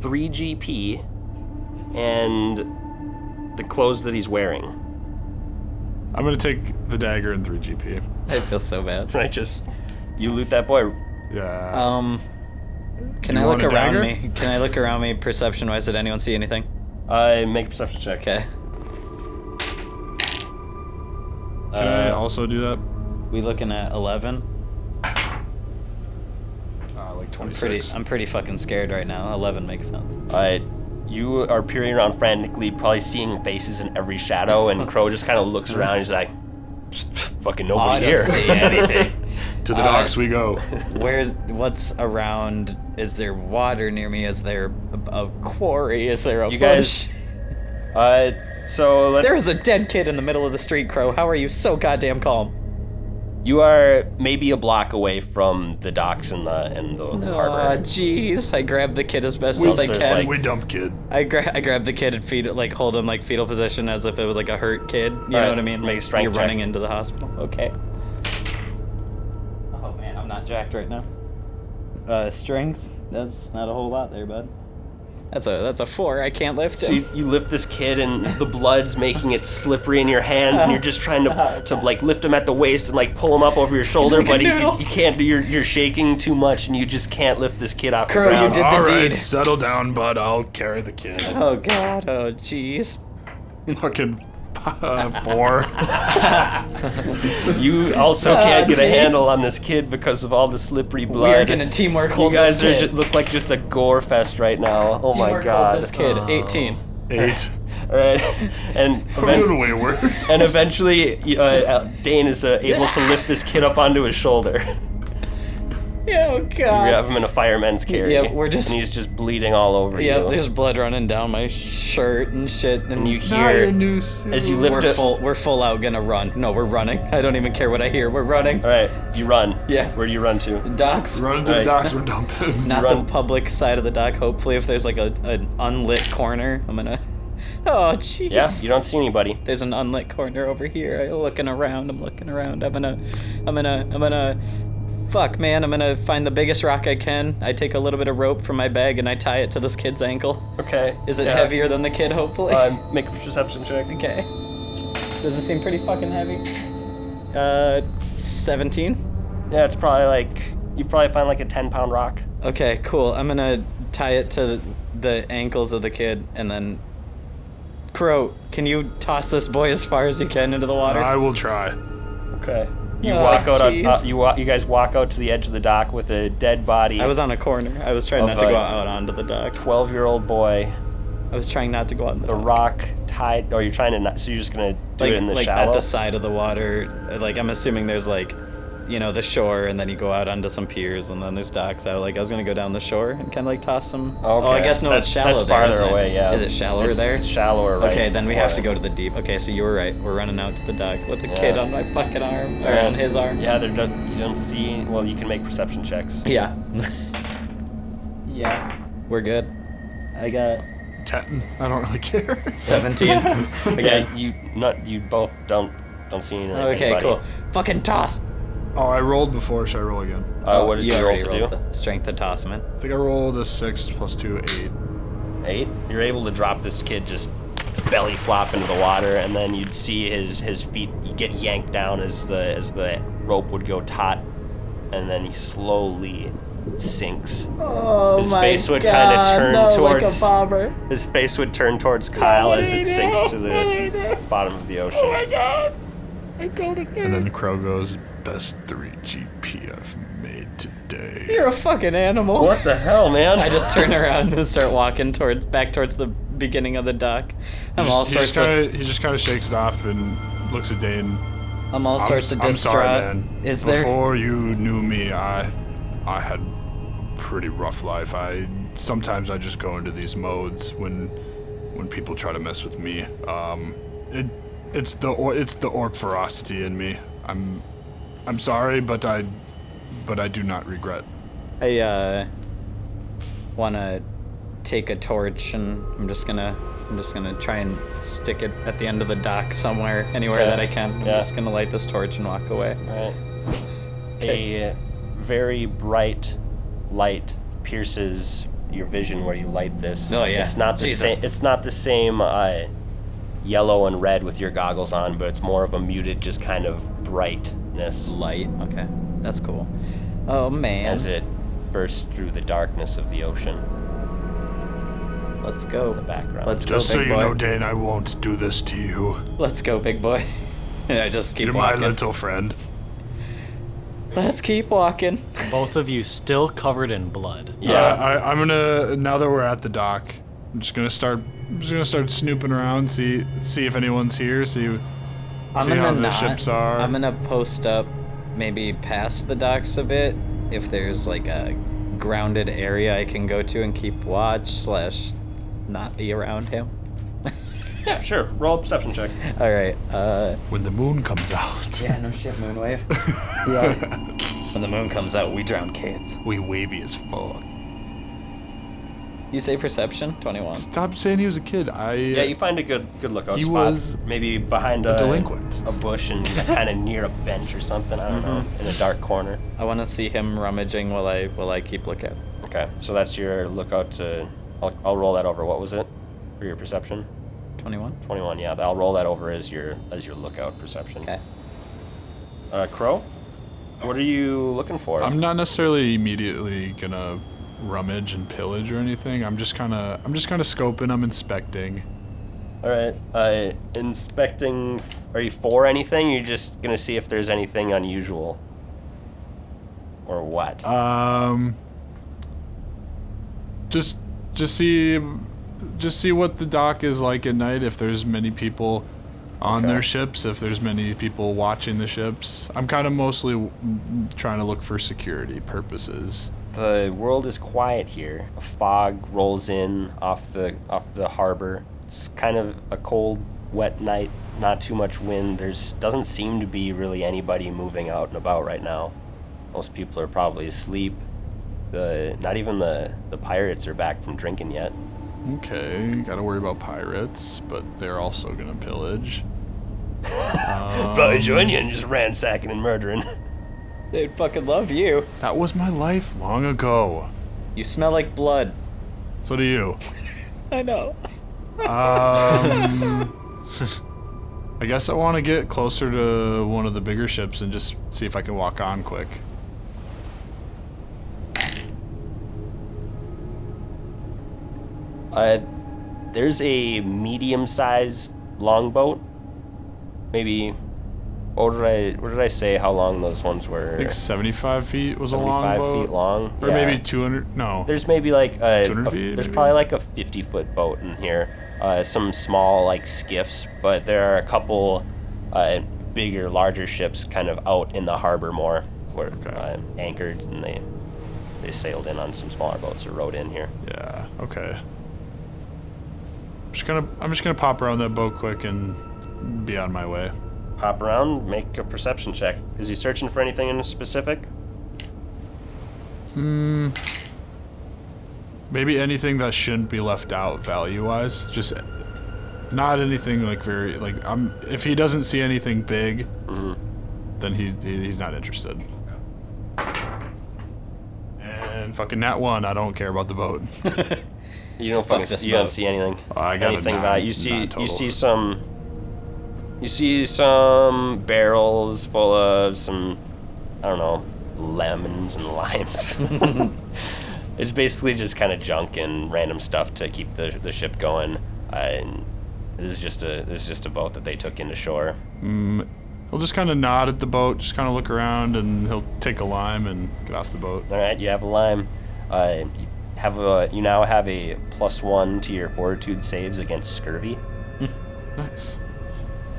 3 GP and the clothes that he's wearing. I'm gonna take the dagger and 3 GP. I feel so bad. You loot that boy. Yeah. Can You I look want a around dagger? me? Can I look around me perception-wise? Did anyone see anything? Make a perception check. Okay. Can I also do that? We looking at 11? Like 26. I'm pretty fucking scared right now. 11 makes sense. You are peering around frantically, probably seeing faces in every shadow, and Crow just kind of looks around. He's like, "Fucking I nobody don't here." see anything. To the docks we go. What's around? Is there water near me? Is there a quarry? Is there a You bush? guys. So let's. There's a dead kid in the middle of the street, Crow. How are you so goddamn calm? You are maybe a block away from the docks and the Oh, harbor. jeez. I grab the kid as best as I So it's can. like- We dump kid. I grab the kid and hold him like fetal position as if it was like a hurt kid. You know Alright, what I mean? make a strength You're check. running into the hospital. Okay. Oh man, I'm not jacked right now. Strength? That's not a whole lot there, bud. That's a 4. I can't lift So him. you lift this kid, and the blood's making it slippery in your hands, and you're just trying to like lift him at the waist and like pull him up over your shoulder, like a but noodle. you can't do. You're shaking too much, and you just can't lift this kid off Crow, the you ground. did the All right, deed. settle down, bud. I'll carry the kid. Oh god. Oh jeez. Fucking 4. You also can't get a jeez. handle on this kid because of all the slippery blood. We're gonna teamwork You hold guys this kid. look like just a gore fest right now. Oh my Teamwork god. hold this kid. 18. 8. All right, and I'm doing way worse. and eventually Dane is able to lift this kid up onto his shoulder. Oh You god. have him in a fireman's carry. Yeah, we're just- And he's just bleeding all over Yep, you. there's blood running down my shirt and shit, and And you Not your hear new suit. as you lift we're it. we're full out gonna run. No, we're running. I don't even care what I hear. We're running. All right, you run. Yeah. Where do you run to? Docks. Run into Right. the docks, we're dumping. Not run. the public side of the dock. Hopefully, if there's like an unlit corner, I'm gonna. Oh jeez. Yeah, you don't see anybody. There's an unlit corner over here. I'm looking around. I'm gonna. Fuck, man. I'm gonna find the biggest rock I can. I take a little bit of rope from my bag and I tie it to this kid's ankle. Okay. Is it yeah. heavier than the kid? Hopefully. Make a perception check. Okay. Does it seem pretty fucking heavy? 17. Yeah, it's probably like you probably find like a 10-pound rock. Okay, cool. I'm gonna tie it to the ankles of the kid and then. Crow, can you toss this boy as far as you can into the water? I will try. Okay. You Oh, walk out. jeez. You guys walk out to the edge of the dock with a dead body. I was on a corner. I was trying Of not to a- go out onto the dock. 12-year-old boy. I was trying not to go out in the The dock. rock tied. Or you're trying to not. So you're just gonna do Like, it in the like shallow. at the side of the water. Like I'm assuming there's like, you know, the shore, and then you go out onto some piers, and then there's docks out. Like I was gonna go down the shore and kind of like toss some. Okay. Oh, I guess no, it's shallow That's there. farther isn't it? away. Yeah. Is it shallower It's- there? It's shallower. Right Okay, then we have to before. go to the deep. Okay, so you were right. We're running out to the dock with the kid on my fucking arm, or Yeah. on his arm. Yeah, you don't see. Well, you can make perception checks. Yeah. Yeah. We're good. I got 10. I don't really care. 17. Yeah, you both don't see anything. Okay, cool. Fucking toss. Oh, I rolled before. Should I roll again? What did you roll already to rolled do? the strength to toss him in. I think I rolled a 6 plus 2, 8. 8. You're able to drop this kid just belly flop into the water, and then you'd see his feet get yanked down as the rope would go taut, and then he slowly sinks. Oh His face would kind of turn towards like a bomber. his face would turn towards Kyle as it sinks to the bottom of the ocean. And then Crow goes, best 3 GP I've made today. You're a fucking animal. What the hell, man? I just turn around and start walking back towards the beginning of the dock. I'm all He sorts of just kind of shakes it off and looks at Dane. I'm all sorts of I'm distraught. sorry, man. Is there? Before you knew me, I had a pretty rough life. Sometimes I just go into these modes when people try to mess with me. It's the orc ferocity in me. I'm sorry, but I do not regret. I wanna take a torch and I'm just gonna try and stick it at the end of the dock somewhere, anywhere Okay. that I can. I'm Yeah. just gonna light this torch and walk away. Right. A very bright light pierces your vision where you light this. Oh, yeah. It's not the Jesus. same. It's not the same yellow and red with your goggles on, but it's more of a muted, just kind of brightness Light. Okay, that's cool. Oh man. as it bursts through the darkness of the ocean. Let's go. The background. Let's Just go, so big you boy. know, Dane, I won't do this to you. Let's go, big boy. And I just keep You're walking. my little friend. Let's keep walking. Both of you still covered in blood. Yeah. I'm gonna, now that we're at the dock, I'm just gonna start snooping around, see if anyone's here, see how the ships are. I'm gonna post up maybe past the docks a bit if there's like a grounded area I can go to and keep watch / not be around him. Yeah, sure. Roll a perception check. All right. When the moon comes out, Yeah, no shit, Moonwave. Yeah. When the moon comes out, we drown kids. we wavy as fuck. You say perception? 21. Stop saying he was a kid. Yeah, you find a good lookout He spot. was maybe behind a delinquent. a bush and kind of near a bench or something. I don't know, in a dark corner. I want to see him rummaging while I keep looking. Okay, so that's your lookout to. I'll roll that over. What was it for your perception? 21. 21. Yeah, I'll roll that over as your lookout perception. Okay. Crow, what are you looking for? I'm not necessarily immediately gonna rummage and pillage or anything. I'm just kind of scoping. I'm inspecting. All right. Inspecting. Are you for anything? You're just gonna see if there's anything unusual, or what? Just see what the dock is like at night. If there's many people on their ships, if there's many people watching the ships. I'm kind of mostly trying to look for security purposes. The world is quiet here. A fog rolls in off the harbor. It's kind of a cold, wet night. Not too much wind. Doesn't seem to be really anybody moving out and about right now. Most people are probably asleep. Not even the pirates are back from drinking yet. Okay, gotta worry about pirates, but they're also gonna pillage. Probably join you and just ransacking and murdering. They'd fucking love you. That was my life long ago. You smell like blood. So do you. I know. I guess I want to get closer to one of the bigger ships and just see if I can walk on quick. There's a medium-sized longboat. Maybe, what did I say how long those ones were? I think 75 feet was a 75 long boat. feet long. Or yeah. maybe 200, no. There's maybe like 200 feet, there's maybe? probably like a 50-foot boat in here. Some small like skiffs, but there are a couple bigger, larger ships kind of out in the harbor more, where anchored, and they sailed in on some smaller boats or rowed in here. Yeah, okay. I'm just gonna pop around that boat quick and be on my way. Hop around, make a perception check. Is he searching for anything in specific? Maybe anything that shouldn't be left out value-wise. Just not anything like very like. If he doesn't see anything big, then he's not interested. And fucking nat 1, I don't care about the boat. You don't Fuck this you don't boat. see anything. I got anything a about nine, you see nine total. you see some barrels full of some, I don't know, lemons and limes. It's basically just kind of junk and random stuff to keep the ship going. And this is just a boat that they took into shore. He'll just kind of nod at the boat, just kind of look around, and he'll take a lime and get off the boat. All right, you have a lime. You now have a +1 to your fortitude saves against scurvy. Nice.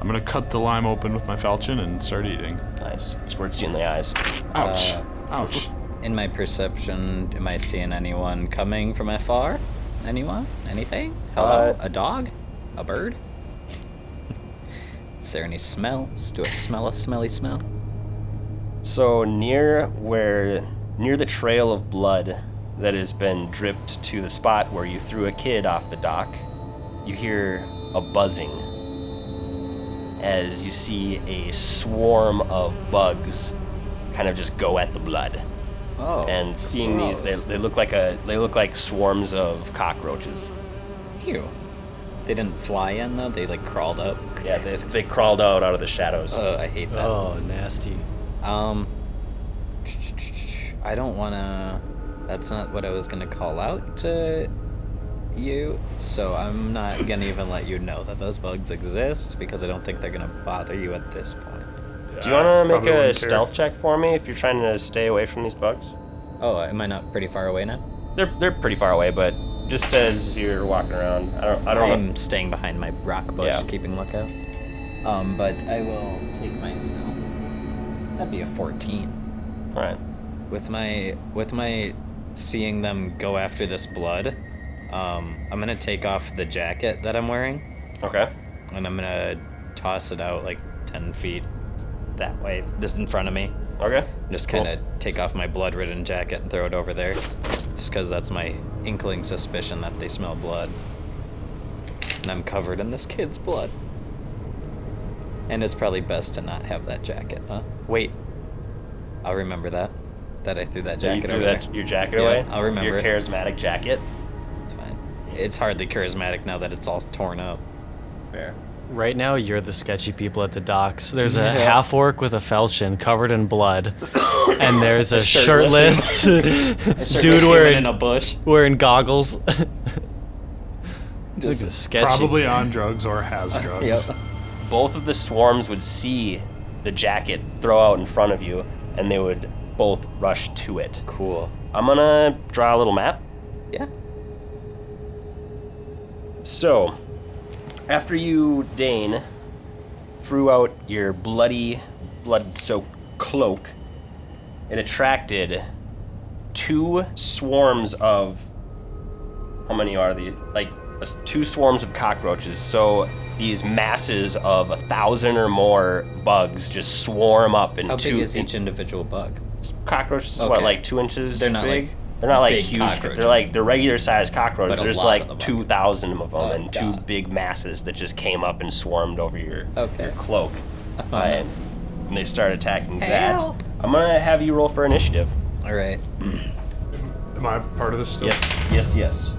I'm gonna cut the lime open with my falchion and start eating. Nice. It squirts you in the eyes. Ouch. Ouch. In my perception, am I seeing anyone coming from afar? Anyone? Anything? Hello? A dog? A bird? Is there any smells? Do I smell a smelly smell? So near the trail of blood that has been dripped to the spot where you threw a kid off the dock, you hear a buzzing as you see a swarm of bugs kind of just go at the blood. Oh. And seeing these, they look like swarms of cockroaches. Ew. They didn't fly in though. They like crawled up. Yeah, they crawled out of the shadows. Oh, I hate that. Oh, nasty. I don't wanna. That's not what I was gonna call out to you. So I'm not gonna even let you know that those bugs exist because I don't think they're gonna bother you at this point. Do you want to make Probably a wouldn't care. stealth check for me if you're trying to stay away from these bugs? Oh, am I not pretty far away now? They're pretty far away, but just as you're walking around, I don't know. I'm staying behind my rock bush, Yeah. keeping lookout. But I will take my stealth. That'd be a 14. All right. With my seeing them go after this blood, I'm gonna take off the jacket that I'm wearing, Okay. and I'm gonna toss it out like 10 feet that way, just in front of me. Okay. Just Cool. kind of take off my blood-ridden jacket and throw it over there, just because that's my inkling suspicion that they smell blood. And I'm covered in this kid's blood. And it's probably best to not have that jacket, huh? Wait. I'll remember that I threw that You jacket threw over that there. your jacket Yeah, away. I'll remember your it. charismatic jacket. It's fine. It's hardly charismatic now that it's all torn up. Fair. Right now, you're the sketchy people at the docks. There's a half-orc with a falchion covered in blood, and there's a shirtless dude human wearing in a bush. wearing goggles. This is sketchy. Probably on drugs or has drugs. Yep. Both of the swarms would see the jacket throw out in front of you, and they would both rush to it. Cool. I'm gonna draw a little map. Yeah. So, after you, Dane, threw out your blood-soaked cloak, it attracted 2 swarms of... How many are these? Like, 2 swarms of cockroaches. So these masses of 1,000 or more bugs just swarm up in How two... big is each individual bug? Cockroaches, Okay. what, like 2 inches They're not big? like They're not like big huge. cockroaches. They're regular sized cockroaches. But a There's lot like of them. 2,000 of them, Oh, and 2 God. big masses that just came up and swarmed over your Okay. cloak. And they start attacking Help. that. I'm gonna have you roll for initiative. All right. Am I part of this still? Yes.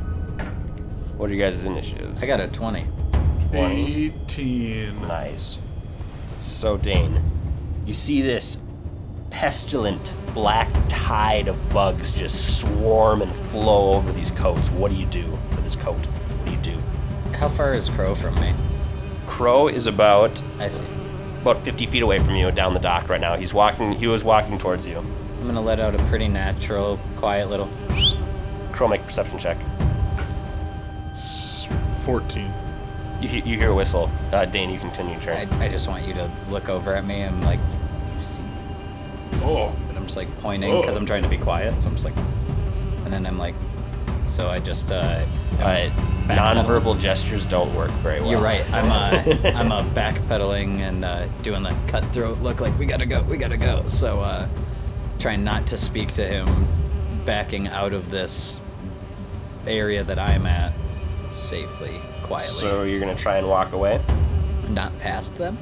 What are you guys' initiatives? I got a 20. 18. Nice. So, Dane, you see this pestilent black tide of bugs just swarm and flow over these coats. What do you do for this coat? What do you do? How far is Crow from me? Crow is about I see. 50 feet away from you down the dock right now. He was walking towards you. I'm gonna let out a pretty natural, quiet little. Crow, make a perception check. 14. You hear a whistle. Dane, you continue your turn. I just want you to look over at me and like, do you see? Oh. And I'm just like pointing because I'm trying to be quiet. So I'm just like, and then I'm like, so I just. Non-verbal gestures don't work very well. You're right. I'm backpedaling and doing the cutthroat look like we gotta go. So trying not to speak to him, backing out of this area that I'm at safely, quietly. So you're gonna try and walk away? Not past them,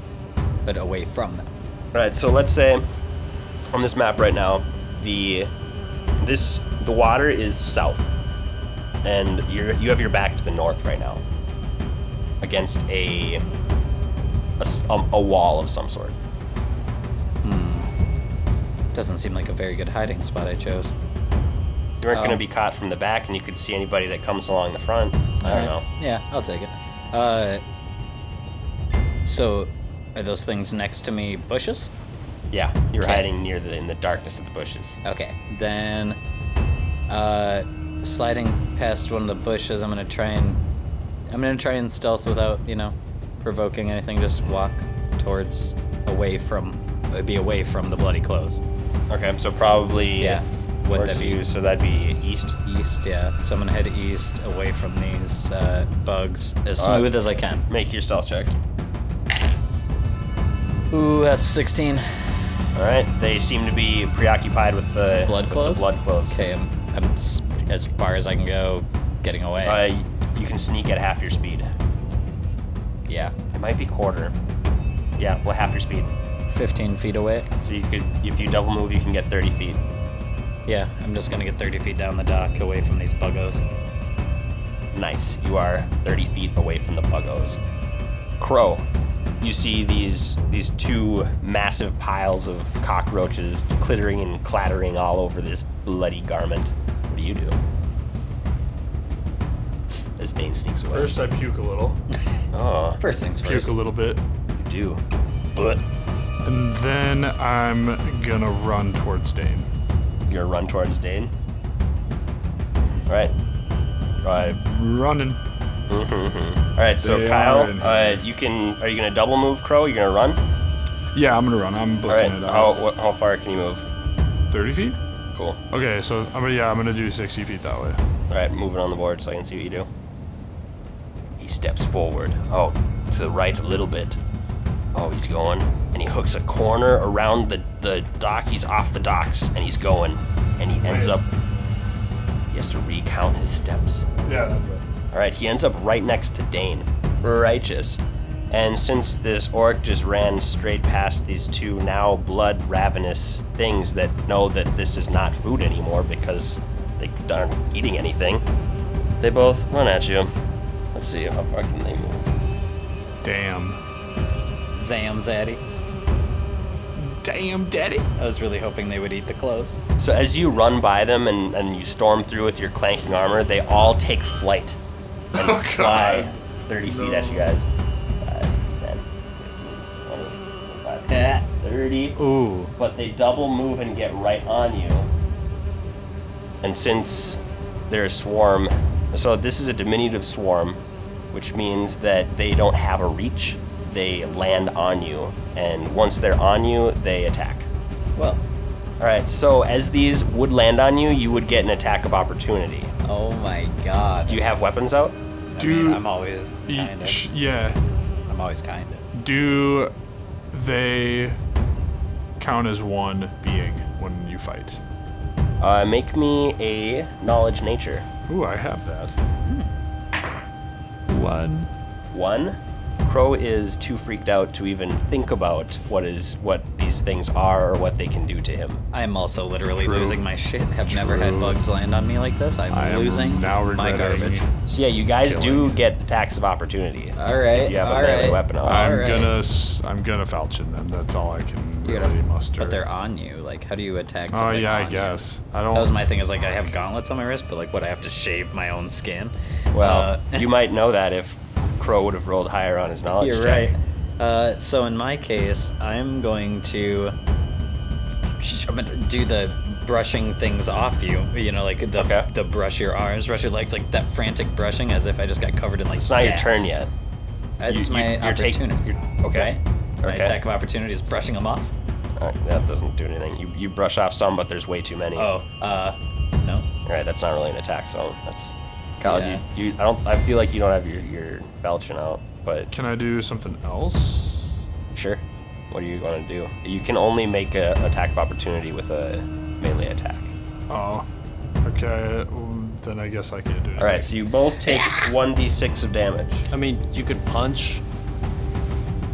but away from them. Alright, so let's say on this map right now, the water is south. And you have your back to the north right now. Against a wall of some sort. Doesn't seem like a very good hiding spot I chose. You aren't gonna be caught from the back, and you could see anybody that comes along the front. I don't know. Yeah, I'll take it. So, are those things next to me bushes? Yeah, you're Okay. hiding in the darkness of the bushes. Okay, then, sliding past one of the bushes, I'm gonna try and stealth without, provoking anything. Just walk away from the bloody clothes. Okay, so probably Yeah. Would towards that be you, so that'd be east. east? Yeah. So I'm gonna head east, away from these bugs, as smooth as I can. Make your stealth check. Ooh, that's 16. All right, they seem to be preoccupied with the Blood with clothes? The blood clothes. Okay, I'm as far as I can go, getting away. You can sneak at half your speed. Yeah. It might be quarter. Yeah, well, half your speed. 15 feet away. So you could, if you double move, you can get 30 feet. Yeah, I'm just gonna get 30 feet down the dock, away from these buggos. Nice. You are 30 feet away from the buggos. Crow, you see these 2 massive piles of cockroaches clittering and clattering all over this bloody garment. What do you do? As Dane sneaks away. First, I puke a little. Oh, First things Puke first. a little bit. you do. But And then I'm gonna run towards Dane. you're gonna run towards Dane. All right. Running. All right. So They Kyle, are in here. you can. Are you gonna double move, Crow? You're gonna run. Yeah, I'm gonna run. I'm All booking right. it out. How far can you move? 30 feet? Cool. Okay, so I'm gonna do 60 feet that way. All right, move it on the board so I can see what you do. He steps forward. Oh, to the right a little bit. Oh, he's going. And he hooks a corner around the dock. He's off the docks, and he's going. And he ends Wait. up... He has to recount his steps. Yeah, that's right. All right, he ends up right next to Dane. Righteous. And since this orc just ran straight past these 2 now blood-ravenous things that know that this is not food anymore because they aren't eating anything, they both run at you. Let's see, how far can they move? Damn. Zam Zaddy. Damn, daddy. I was really hoping they would eat the clothes. So as you run by them and you storm through with your clanking armor, they all take flight. and fly 30 feet at you guys. 5, 10, 15, 20, 25, 30. Ooh. But they double move and get right on you. And since they're a swarm, so this is a diminutive swarm, which means that they don't have a reach. They land on you, and once they're on you, they attack. Well, All right, so as these would land on you, you would get an attack of opportunity. oh my god. Do you have weapons out? I mean, I'm always kind of. Yeah. I'm always kind of. Do they count as one being when you fight? Make me a knowledge nature. Ooh, I have that. 1. 1. Crow is too freaked out to even think about what these things are or what they can do to him. I'm also literally True. losing my shit. Have never had bugs land on me like this. I'm I am losing now my regretting. garbage. So yeah, you guys do Killing. get attacks of opportunity. All right. If you have a all melee right. weapon out. I'm Alright. gonna falchion them. That's all I can You really gotta- muster. But they're on you. Like, how do you attack Oh something yeah, I on you? guess. I don't. That was my thing. Is like I have gauntlets on my wrist, but like, what? I have to shave my own skin. Well, you might know that if Crow would have rolled higher on his knowledge You're check. right. So in my case, I'm going to do the brushing things off you. You know, like the brush your arms, brush your legs, like that frantic brushing, as if I just got covered in like. It's not your gas. turn yet. That's You- my you're taking- opportunity. okay. Right? My Okay. attack of opportunity is brushing them off. That doesn't do anything. You brush off some, but there's way too many. Oh, no. All right, that's not really an attack, so that's. Kyle, Yeah. I feel like you don't have your falchion out, but Can I do something else? sure. What are you going to do? You can only make a attack of opportunity with a melee attack. Oh. Okay. Then I guess I can't do it. All right, so you both take 1d6 of damage. I mean, you could punch.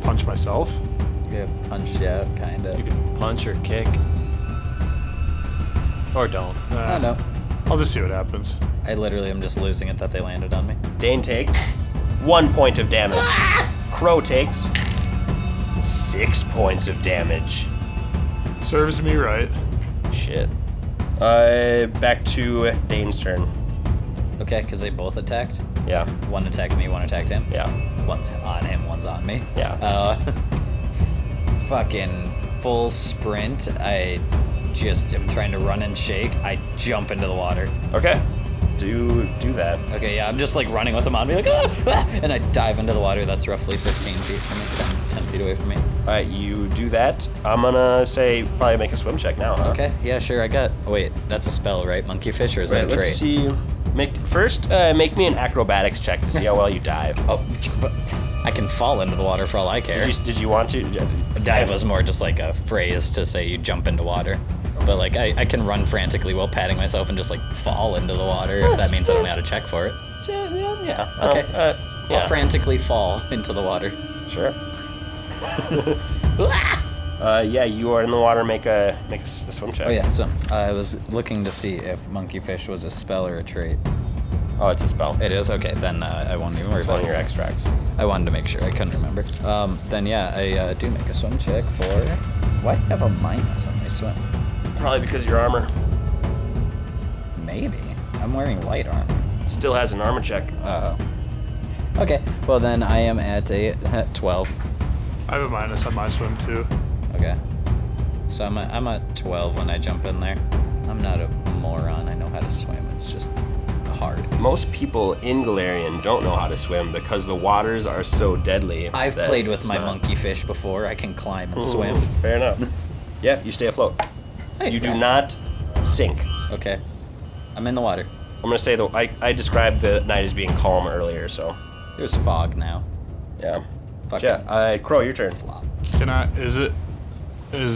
Punch myself. Yeah, punch, yeah, kinda. You could punch or kick. Or don't. I know. I'll just see what happens. I literally am just losing it that they landed on me. Dane takes 1 point of damage. Crow takes 6 points of damage. Serves me right. Shit. Back to Dane's turn. Okay, because they both attacked. Yeah, One attacked me, one attacked him. yeah, One's on him, one's on me. yeah. Fucking full sprint. I just am trying to run and shake. I jump into the water. Okay. Do that. Okay, yeah, I'm just like running with them on me, like, and I dive into the water. That's roughly 15 feet from me, 10 feet away from me. All right, you do that. I'm gonna say probably make a swim check now, huh? Okay, yeah, sure. I got. Oh, wait, that's a spell, right? Monkey fish, or is Wait, that a trait? let's see. Make me an acrobatics check to see how well you dive. Oh, but I can fall into the water for all I care. Did you want to? Dive was more just like a phrase to say you jump into water. But like I can run frantically while patting myself and just like fall into the water if that means I don't know how to check for it. Yeah. Okay. Yeah. I'll frantically fall into the water. Sure. Yeah, you are in the water. Make a swim check. Oh yeah, so I was looking to see if monkey fish was a spell or a trait. Oh, it's a spell. It is? Okay, then I won't even worry It's about one of it. your extracts. I wanted to make sure. I couldn't remember. Then yeah, I do make a swim check for... Why have a minus on my swim? Probably because of your armor. Maybe. I'm wearing light armor. Still has an armor check. Okay, well then I am at a 12. I have a minus on my swim too. Okay. So I'm at 12 when I jump in there. I'm not a moron. I know how to swim. It's just hard. Most people in Galarian don't know how to swim because the waters are so deadly. I've that played with it's my not- monkey fish before. I can climb and swim. Fair enough. Yeah, you stay afloat. Hey, You do yeah. not sink. Okay. I'm in the water. I'm gonna say though, I described the night as being calm earlier, so There's fog now. yeah. Fucking Yeah, Crow, your turn. flop. Can I? Is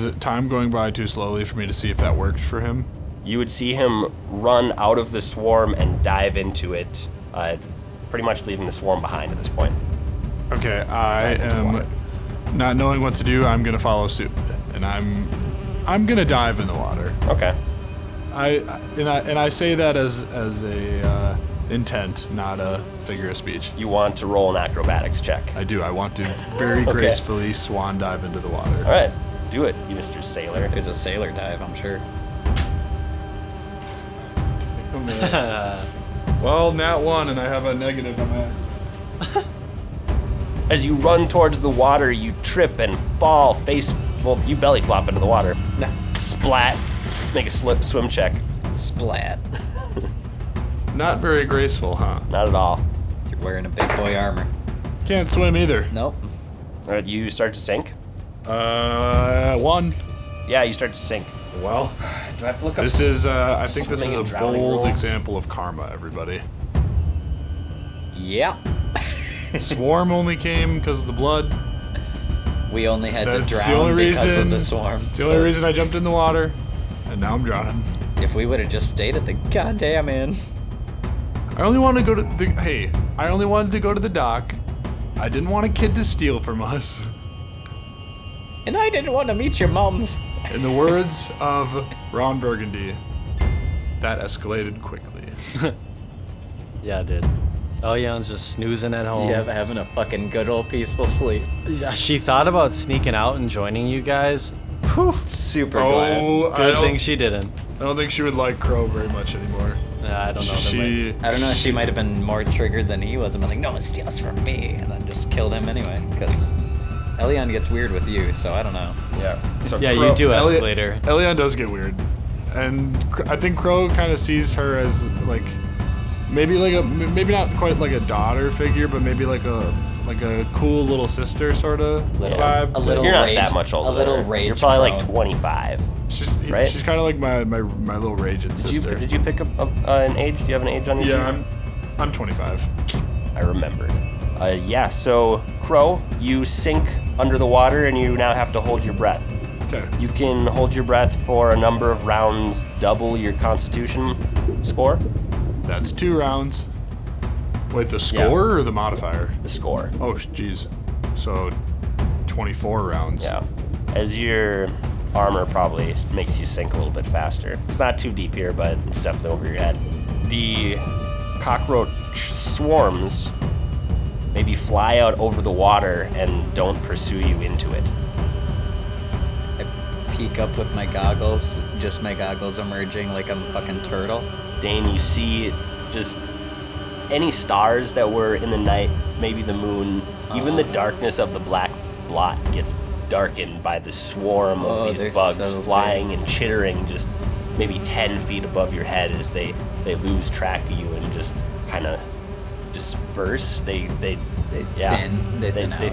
it time going by too slowly for me to see if that worked for him? You would see him run out of the swarm and dive into it, pretty much leaving the swarm behind at this point. Okay, I am not knowing what to do. I'm gonna follow suit, and I'm gonna dive in the water. Okay. I say that as a intent, not a figure of speech. You want to roll an acrobatics check. I do. I want to very Okay. gracefully swan dive into the water. All right, do it, you Mr. Sailor. There's a sailor dive, I'm sure. Well, nat 1, and I have a negative on my. As you run towards the water, you trip and fall you belly flop into the water. Splat. Make a swim check. Splat. Not very graceful, huh? Not at all. You're wearing a big boy armor. Can't swim either. Nope. All right, you start to sink. 1. Yeah, you start to sink. Well, Do I have to look up? this is, I think this Swimming is and a drowning bold rules? example of karma, everybody. Yeah. Swarm only came because of the blood. We only had to That's the drown only because reason. of the swarm. It's the only reason I jumped in the water, and now I'm drowning. If we would have just stayed at the goddamn inn. I only wanted to go to the. I only wanted to go to the dock. I didn't want a kid to steal from us. And I didn't want to meet your mums. In the words of Ron Burgundy, that escalated quickly. Yeah, it did. Elion's just snoozing at home. Yeah, having a fucking good old peaceful sleep. Yeah, she thought about sneaking out and joining you guys. Poof. Super glad. Oh, Good thing she didn't. I don't think she would like Crow very much anymore. Yeah, I don't know. She. I don't know, she might have been more triggered than he was and been like, no, it steals from me, and then just killed him anyway, because Elion gets weird with you, so I don't know. Yeah. So Yeah, Crow- you do escalate her. Elion does get weird, and I think Crow kind of sees her as like maybe not quite like a daughter figure, but maybe like a cool little sister sort of vibe. A little You're not rage, that much older. A little than her. rage. You're probably like prone. 25. Right? She's kind of like my little raging sister. Did you pick up an age? Do you have an age on your sheet? Yeah, I'm 25. I remembered. Yeah, so Crow, you sink under the water and you now have to hold your breath. Okay. You can hold your breath for a number of rounds, double your constitution score. That's 2 rounds. Wait, the score or the modifier? The score. Oh, jeez. So 24 rounds. Yeah. As your armor probably makes you sink a little bit faster. It's not too deep here, but it's definitely over your head. The cockroach swarms maybe fly out over the water and don't pursue you into it. I peek up with my goggles, just my goggles emerging like I'm a fucking turtle. Dane, you see just any stars that were in the night, maybe the moon, even the darkness of the black blot gets darkened by the swarm of these they're bugs so flying and chittering just maybe 10 feet above your head as they lose track of you and just kind of disperse. They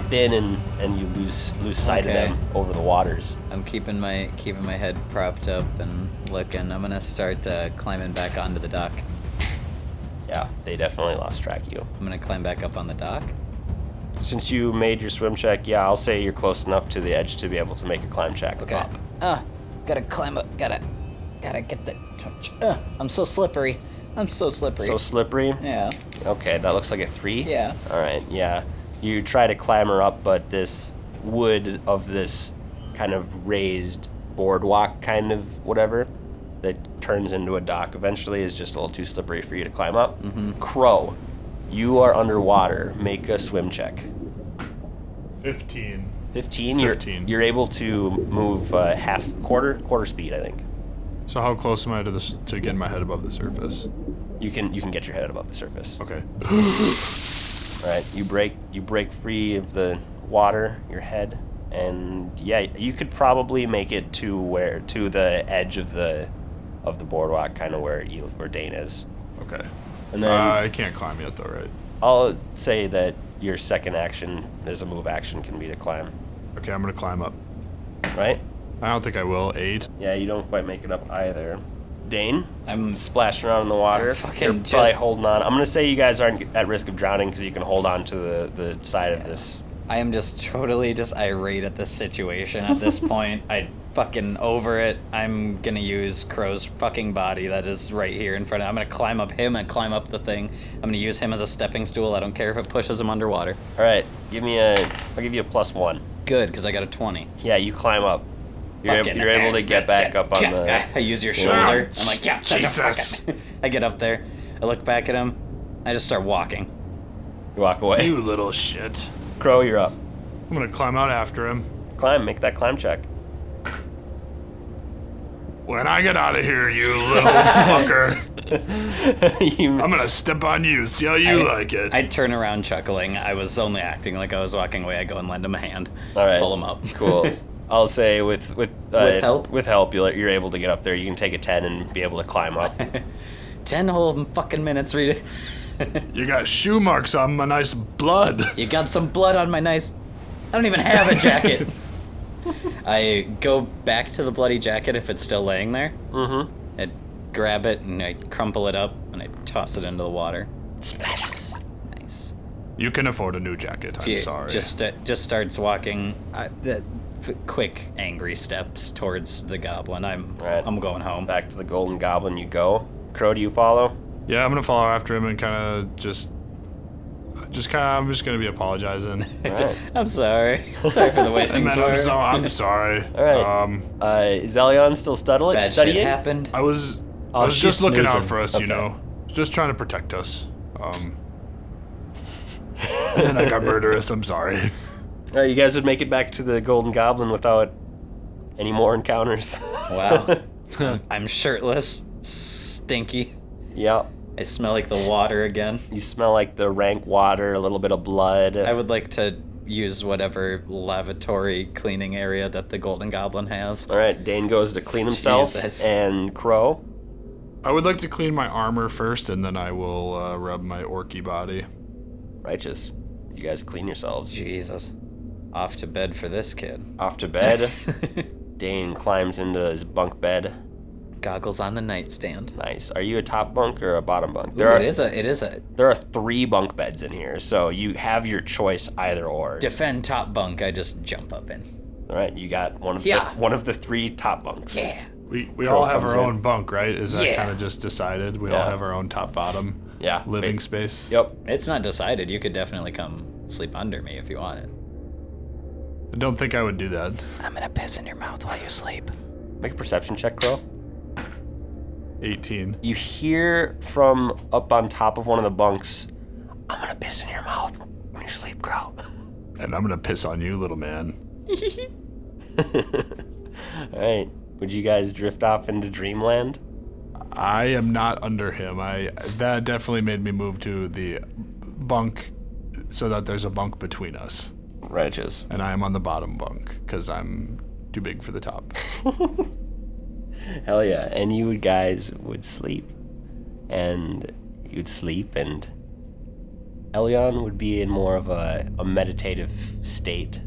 thin and you lose sight of them over the waters. I'm keeping my head propped up and looking. I'm gonna start climbing back onto the dock. Yeah, they definitely lost track of you. I'm gonna climb back up on the dock. Since you made your swim check, yeah, I'll say you're close enough to the edge to be able to make a climb check. Okay. Up. Gotta climb up. Gotta get the. I'm so slippery. I'm so slippery. So slippery? Yeah. Okay, that looks like a 3? Yeah. Alright, yeah. You try to climb her up, but this wood of this kind of raised boardwalk kind of whatever that turns into a dock eventually is just a little too slippery for you to climb up. Mm-hmm. Crow, you are underwater. Make a swim check. 15. 15? 15. You're able to move quarter speed, I think. So how close am I to to getting my head above the surface? You can get your head above the surface. Okay. All right, you break free of the water, your head, and yeah, you could probably make it to the edge of the boardwalk, kind of where Dane is. Okay. And then I can't climb yet though, right? I'll say that your second action as a move action can be to climb, Okay, I'm gonna climb up. right? I don't think I will. 8. Yeah, you don't quite make it up either. Dane, I'm splashing around in the water. I'm fucking You're probably just- holding on. I'm gonna say you guys aren't at risk of drowning because you can hold on to the side of this. I am just totally just irate at this situation at this point. I fucking over it. I'm gonna use Crow's fucking body that is right here in front of. I'm gonna climb up him and climb up the thing. I'm gonna use him as a stepping stool. I don't care if it pushes him underwater. All right, I'll give you a +1. Good, because I got a 20. Yeah, you climb up. You're able to get back up on the. I use your shoulder. I'm like, yeah, Jesus. I get up there. I look back at him. I just start walking. You walk away. You little shit. Crow, you're up. I'm gonna climb out after him. Climb. Make that climb check. When I get out of here, you little fucker, I'm gonna step on you, see how you like it. I'd turn around chuckling. I was only acting like I was walking away. I go and lend him a hand. All right. Pull him up. Cool. I'll say with help? With help, you're able to get up there. You can take a 10 and be able to climb up. 10 whole fucking minutes, Rita. You got shoe marks on my nice blood. You got some blood on my nice... I don't even have a jacket. I go back to the bloody jacket if it's still laying there. Mm-hmm. I grab it and I crumple it up and I toss it into the water. Splashes. Nice. You can afford a new jacket. I'm sorry. Just starts walking quick, angry steps towards the goblin. I'm going home. Back to the Golden Goblin you go. Crow, do you follow? Yeah, I'm gonna follow after him and kind of I'm just gonna be apologizing. Right. I'm sorry. Sorry for the way things were. I'm sorry. All right. Is Elion still studying? Bad shit happened. I was she's just looking out snoozing. for us, Okay. you know, just trying to protect us. And then I got murderous. I'm sorry. All right, you guys would make it back to the Golden Goblin without any more encounters. Wow. I'm shirtless, stinky. Yep. I smell like the water again. You smell like the rank water, a little bit of blood. I would like to use whatever lavatory cleaning area that the Golden Goblin has. All right, Dane goes to clean himself, Jesus. and Crow. I would like to clean my armor first, and then I will rub my orky body. Righteous. You guys clean yourselves. Jesus. Off to bed for this kid. Off to bed. Dane climbs into his bunk bed. Goggles on the nightstand. Nice. Are you a top bunk or a bottom bunk? It is a There are 3 bunk beds in here, so you have your choice either or. defend top bunk. I just jump up in. All right, you got one of the 3 top bunks. Yeah. We Crow all have comes our in. own bunk, right? Is that Yeah. kind of just decided? We all Yeah. have our own top bottom Yeah. living space. Yep. It's not decided. You could definitely come sleep under me if you wanted. I don't think I would do that. I'm gonna piss in your mouth while you sleep. Make a perception check, Crow. 18. You hear from up on top of one of the bunks, "I'm gonna piss in your mouth when you sleep, Crow." And I'm gonna piss on you, little man. All right. Would you guys drift off into dreamland? I am not under him. That definitely made me move to the bunk so that there's a bunk between us. Righteous. And I am on the bottom bunk because I'm too big for the top. Hell yeah. And you guys would sleep. And you'd sleep, and Elion would be in more of a meditative state.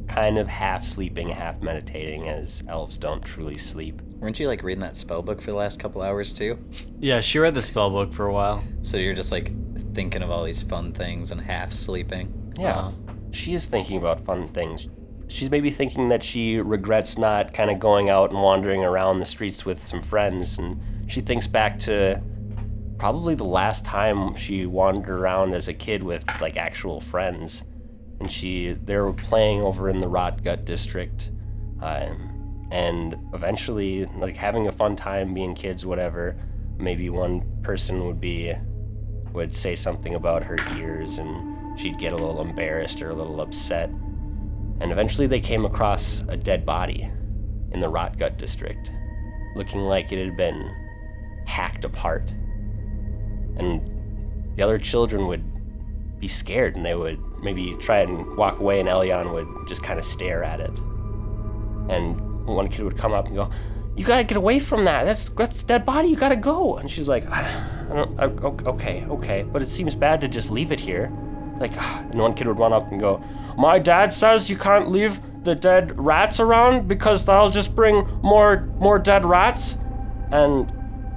Kind of half sleeping, half meditating, as elves don't truly sleep. Weren't you like reading that spell book for the last couple hours too? Yeah, she read the spell book for a while. So you're just like thinking of all these fun things and half sleeping. Yeah. She is thinking about fun things. She's maybe thinking that she regrets not kind of going out and wandering around the streets with some friends, and she thinks back to probably the last time she wandered around as a kid with like actual friends, and they were playing over in the Rot Gut district, and eventually like having a fun time being kids, whatever. Maybe one person would say something about her ears, and she'd get a little embarrassed or a little upset. And eventually they came across a dead body in the Rot Gut district, looking like it had been hacked apart. And the other children would be scared, and they would maybe try and walk away, and Elion would just kind of stare at it. And one kid would come up and go, "You gotta get away from that. That's a dead body. You gotta go." And she's like, okay, but it seems bad to just leave it here. Like, and one kid would run up and go, "My dad says you can't leave the dead rats around because they'll just bring more dead rats." And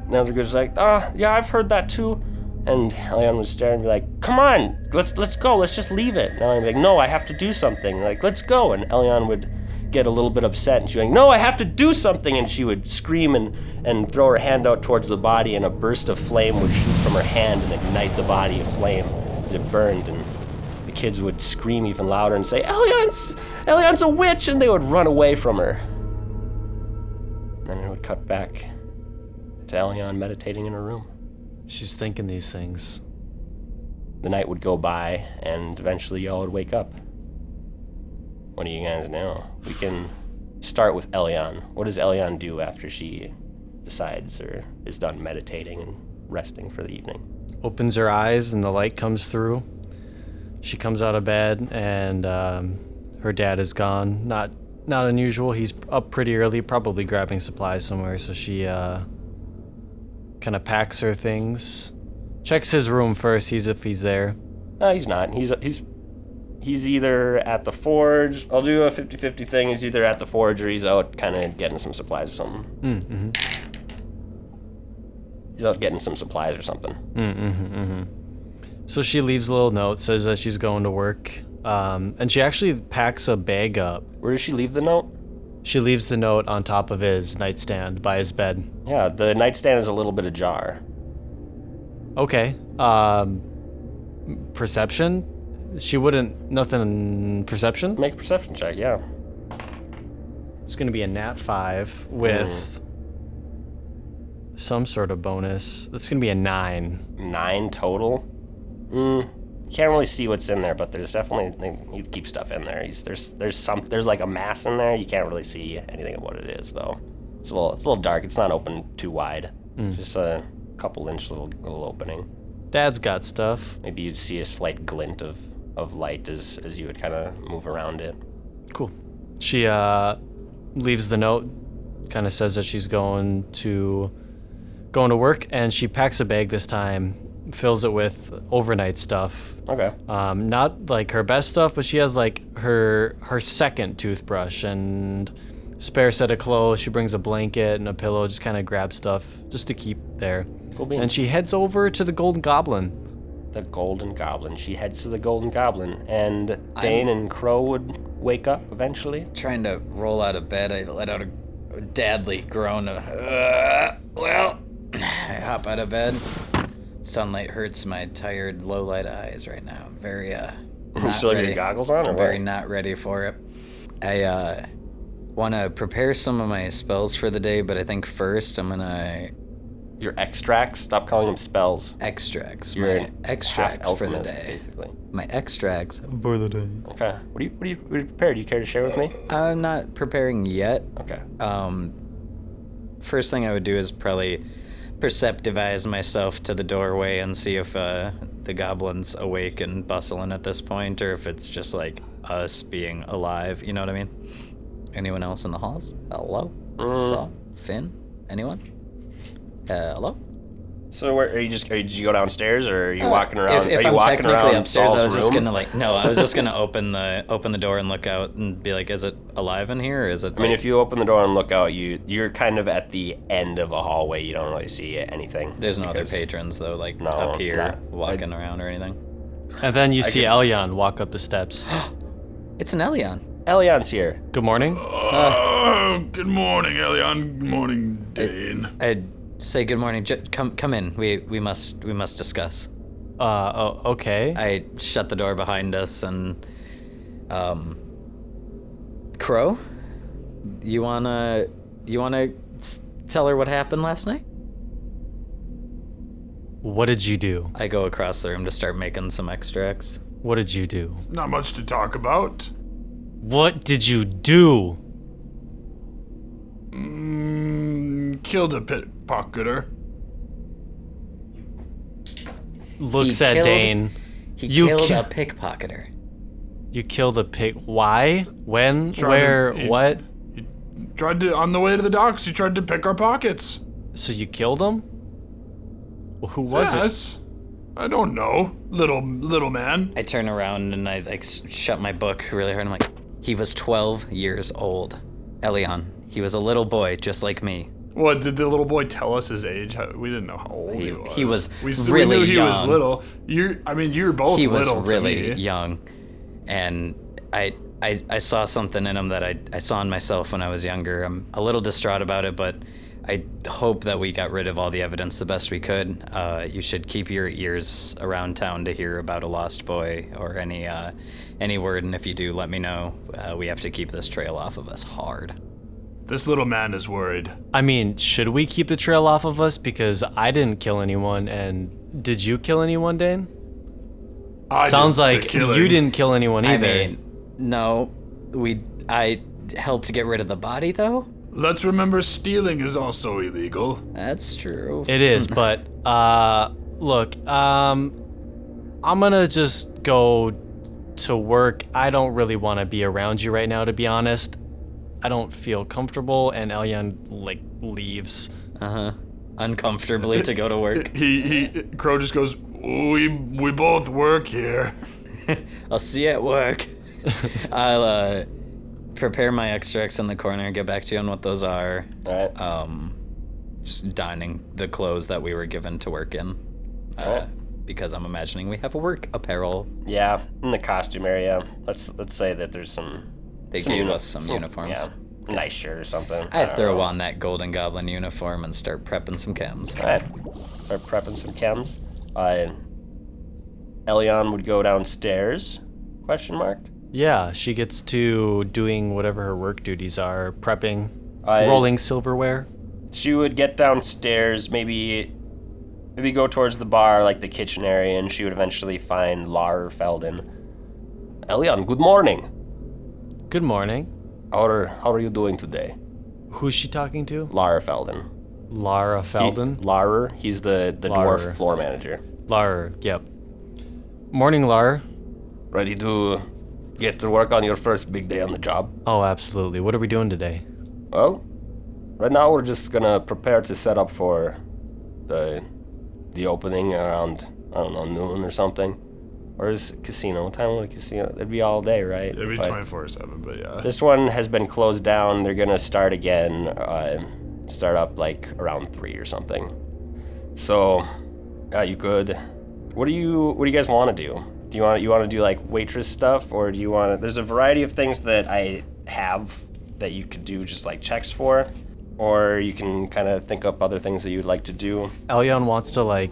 the other kid's like, yeah, I've heard that too." And Elion would stare and be like, "Come on, let's go, let's just leave it." And Elion would be like, "No, I have to do something." Like, "Let's go." And Elion would get a little bit upset, and she'd be like, "No, I have to do something." And she would scream and throw her hand out towards the body, and a burst of flame would shoot from her hand and ignite the body aflame as it burned. And the kids would scream even louder and say, Elion's a witch!" And they would run away from her. And then it would cut back to Elion meditating in her room. She's thinking these things. The night would go by, and eventually y'all would wake up. What do you guys know? start with Elion. What does Elion do after she decides or is done meditating and resting for the evening? Opens her eyes and the light comes through. She comes out of bed and her dad is gone. Not unusual. He's up pretty early, probably grabbing supplies somewhere. So she kind of packs her things. Checks his room first, sees if he's there. No, he's not. He's either at the forge. I'll do a 50-50 thing. He's either at the forge or he's out kind of getting some supplies or something. He's out getting some supplies or something. So she leaves a little note, says that she's going to work. And she actually packs a bag up. Where does she leave the note? She leaves the note on top of his nightstand by his bed. Yeah, the nightstand is a little bit ajar. Okay. Perception? She wouldn't... Nothing... Perception? Make a perception check, yeah. It's going to be a nat 5 with some sort of bonus. That's going to be a 9. 9 total? You can't really see what's in there, but there's definitely... You keep stuff in there. There's like a mass in there. You can't really see anything of what it is, though. It's a little dark. It's not open too wide. Just a couple inch little opening. Dad's got stuff. Maybe you'd see a slight glint of light as you would kind of move around it. Cool. She leaves the note, kind of says that she's going to work, and she packs a bag this time, fills it with overnight stuff. Okay. Not like her best stuff, but she has like her second toothbrush and spare set of clothes. She brings a blanket and a pillow, just kind of grabs stuff just to keep there. Cool beans. And she heads over to the Golden Goblin. The Golden Goblin. She heads to the Golden Goblin, and Dane and Crow would wake up eventually. Trying to roll out of bed, I let out a dadly groan. Well, I hop out of bed. Sunlight hurts my tired, low-light eyes right now. I'm very, You still have your goggles on, or I'm very what? not ready for it. I, want to prepare some of my spells for the day, but I think first I'm gonna... Your extracts? Stop calling them spells. Extracts. You're My extracts for the half-alchemist, day. basically. My extracts for the day. Okay. What are you prepared? Do you care to share with me? I'm not preparing yet. Okay. First thing I would do is probably perceptivize myself to the doorway and see if the goblin's awake and bustling at this point, or if it's just like us being alive. You know what I mean? Anyone else in the halls? Hello? Saw? Finn? Anyone? Hello? So where did you go downstairs, or are you walking around? If are you I'm walking technically around upstairs, Saul's I was just room? gonna I was just gonna open the door and look out and be like, is it alive in here, or is it? I mean, if you open the door and look out, you're kind of at the end of a hallway. You don't really see anything. There's no other because- patrons though, like No, up here not- walking around or anything. And then you see Elyon walk up the steps. It's an Elion. Elion's here. Good morning. Oh, good morning, Elion. Good morning, Dane. I'd say good morning. Come in. We must discuss. Okay. I shut the door behind us and Crow, you wanna tell her what happened last night? What did you do? I go across the room to start making some extracts. What did you do? Not much to talk about. What did you do? Killed a pickpocketer. Looks He at killed- Dane. He You killed ki- a pickpocketer. You killed a pig. Why? When? Tried Where? to- What? He tried to, on the way to the docks, he tried to pick our pockets. So you killed him? Well, who was it? Yes. I don't know. Little man. I turn around and I shut my book really hard. I'm like, he was 12 years old. Elion. He was a little boy just like me. What, did the little boy tell us his age? We didn't know how old he was. He was we really knew he was young. little. You were both He was little really to me. young, and I saw something in him that I saw in myself when I was younger. I'm a little distraught about it, but I hope that we got rid of all the evidence the best we could. You should keep your ears around town to hear about a lost boy or any word, and if you do, let me know. We have to keep this trail off of us hard. This little man is worried. I mean, should we keep the trail off of us? Because I didn't kill anyone, and did you kill anyone, Dane? I Sounds did the like killing. you didn't kill anyone either. I mean, no, I help to get rid of the body, though? Let's remember stealing is also illegal. That's true. It is, but look, I'm gonna just go to work. I don't really want to be around you right now, to be honest. I don't feel comfortable, and Elyon leaves. Uncomfortably to go to work. Crow just goes, we both work here. I'll see you at work. I'll prepare my extracts in the corner, get back to you on what those are. All right. Just donning the clothes that we were given to work in. All right. Because I'm imagining we have a work apparel. Yeah, in the costume area. Let's say that there's some. They gave us some uniforms. Yeah, nice shirt or something. I don't throw know. on that Golden Goblin uniform and start prepping some chems. All right. Start prepping some chems. Elyon would go downstairs? Question mark. Yeah, she gets to doing whatever her work duties are, prepping, I- rolling silverware. She would get downstairs, maybe go towards the bar, like the kitchen area, and she would eventually find Lar Felden. Elyon, good morning. Good morning. How are you doing today? Who's she talking to? Lar Felden. Lara Felden? Larer, he's the Larer. dwarf floor manager. Lar, yep. Morning, Lar. Ready to get to work on your first big day on the job? Oh, absolutely. What are we doing today? Well, right now we're just gonna prepare to set up for the opening around, I don't know, noon or something. Or is it casino? What time would a casino? It'd be all day, right? It'd be But 24/7, but yeah. this one has been closed down. They're gonna start again, start up like around 3 or something. So, you could. What do you guys want to do? Do you want to do like waitress stuff, or do you want to? There's a variety of things that I have that you could do just like checks for, or you can kind of think up other things that you'd like to do. Elyon wants to,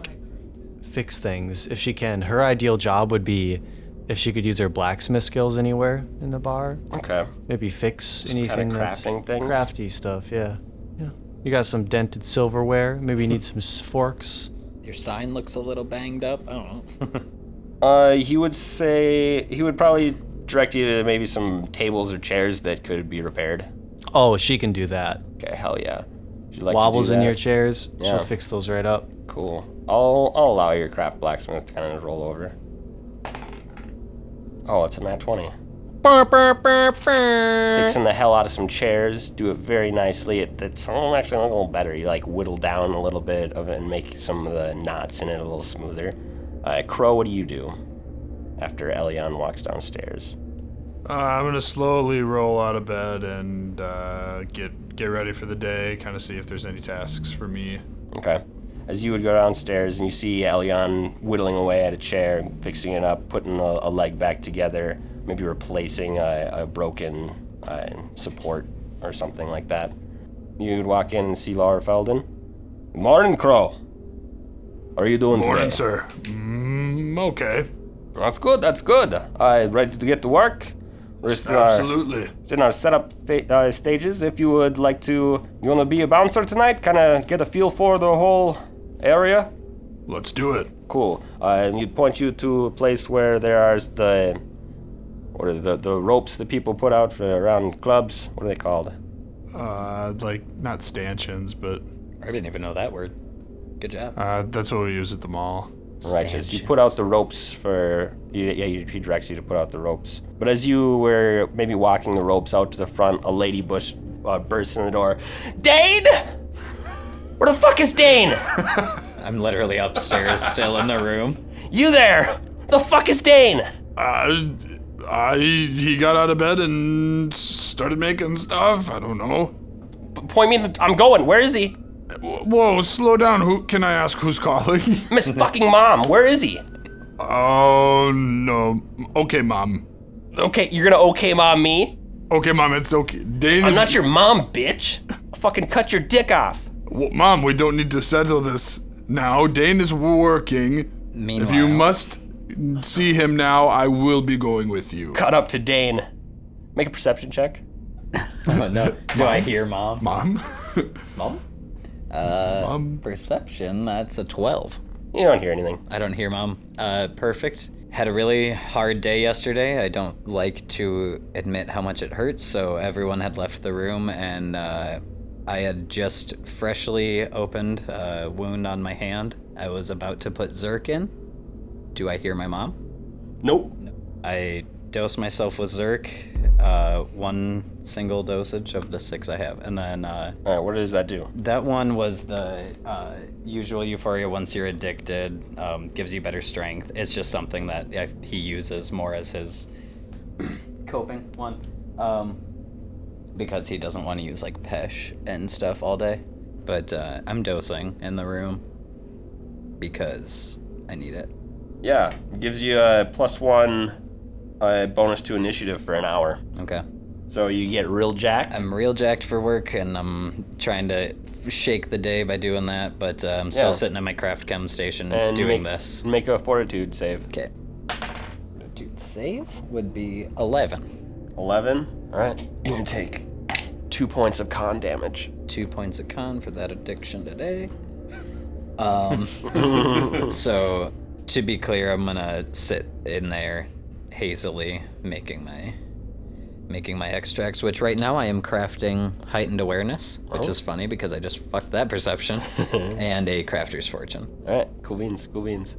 fix things if she can. Her ideal job would be if she could use her blacksmith skills anywhere in the bar. Okay. Maybe fix anything kinda that's crafting things? crafty stuff, yeah. Yeah. You got some dented silverware. Maybe you need some forks. Your sign looks a little banged up. I don't know. He would probably direct you to maybe some tables or chairs that could be repaired. Oh, she can do that. Okay, hell yeah. Would you like Wobbles to do in that? your chairs. Yeah. She'll fix those right up. Cool. I'll allow your craft blacksmith to kind of roll over. Oh, it's a nat 20. Fixing the hell out of some chairs. Do it very nicely. It's actually a little better. You whittle down a little bit of it and make some of the knots in it a little smoother. Crow, what do you do after Elyon walks downstairs? I'm gonna slowly roll out of bed and get ready for the day. Kind of see if there's any tasks for me. Okay. As you would go downstairs and you see Elyon whittling away at a chair, fixing it up, putting a leg back together, maybe replacing a broken support or something like that. You'd walk in and see Laura Felden. Good morning, Crow. How are you doing Morning, today? sir. Okay. That's good, that's good. Ready to get to work? We're still Absolutely. in our setup stages. If you would like to, you want to be a bouncer tonight? Kind of get a feel for the whole area? Let's do it. Cool. And you'd point you to a place where there's the ropes that people put out for around clubs. What are they called? Not stanchions, but I didn't even know that word. Good job. that's what we use at the mall. Righteous. You put out the ropes for. He directs you to put out the ropes. But as you were maybe walking the ropes out to the front, a lady bursts in the door. Dane! Where the fuck is Dane? I'm literally upstairs still in the room. You there? The fuck is Dane? He got out of bed and started making stuff. I don't know. Point me. I'm going. Where is he? Whoa, slow down. Who can I ask who's calling? Miss fucking mom. Where is he? Oh no. Okay, mom. Okay, you're gonna okay mom me? Okay, mom. It's okay. Dane I'm is. not your mom, bitch. I'll fucking cut your dick off. Mom, we don't need to settle this now. Dane is working. Meanwhile, If you must see him now, I will be going with you. Cut up to Dane. Make a perception check. no. Do I hear mom? Mom? Mom? Mom? Perception. That's a 12. You don't hear anything. I don't hear mom. Perfect. Had a really hard day yesterday. I don't like to admit how much it hurts, so everyone had left the room, and I had just freshly opened a wound on my hand. I was about to put Zerk in. Do I hear my mom? Nope. I dose myself with Zerk, 1 single dosage of the 6 I have, and then All right, what does that do? that one was the usual euphoria once you're addicted, gives you better strength. It's just something that he uses more as his coping one, because he doesn't want to use like Pesh and stuff all day. But I'm dosing in the room because I need it. Yeah, it gives you a +1 bonus to initiative for an hour. Okay. So you get real jacked. I'm real jacked for work, and I'm trying to shake the day by doing that, but I'm still sitting at my craft chem station and doing this. Make a fortitude save. Okay. Fortitude save would be 11. 11. All right. You're gonna take 2 points of con damage. 2 points of con for that addiction today. So, to be clear, I'm gonna sit in there hazily making my extracts, which right now I am crafting heightened awareness, which is funny because I just fucked that perception, and a crafter's fortune. All right, cool beans, cool beans.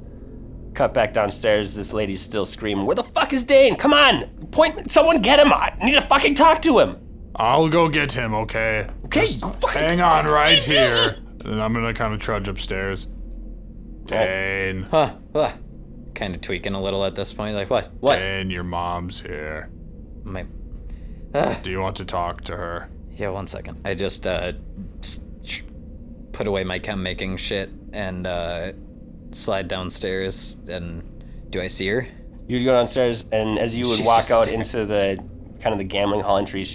Cut back downstairs. This lady's still screaming, "Where the fuck is Dane? Come on, someone get him! I need to fucking talk to him." I'll go get him, okay? Okay, Just fucking hang on right here. And I'm gonna kind of trudge upstairs. Dane. Kind of tweaking a little at this point, like what? Dane, your mom's here. My, Do you want to talk to her? yeah, 1 second. I just put away my chem making shit and slide downstairs. And do I see her? You'd go downstairs, and as you would She's walk just out staring. into the kind of the gambling hall entry,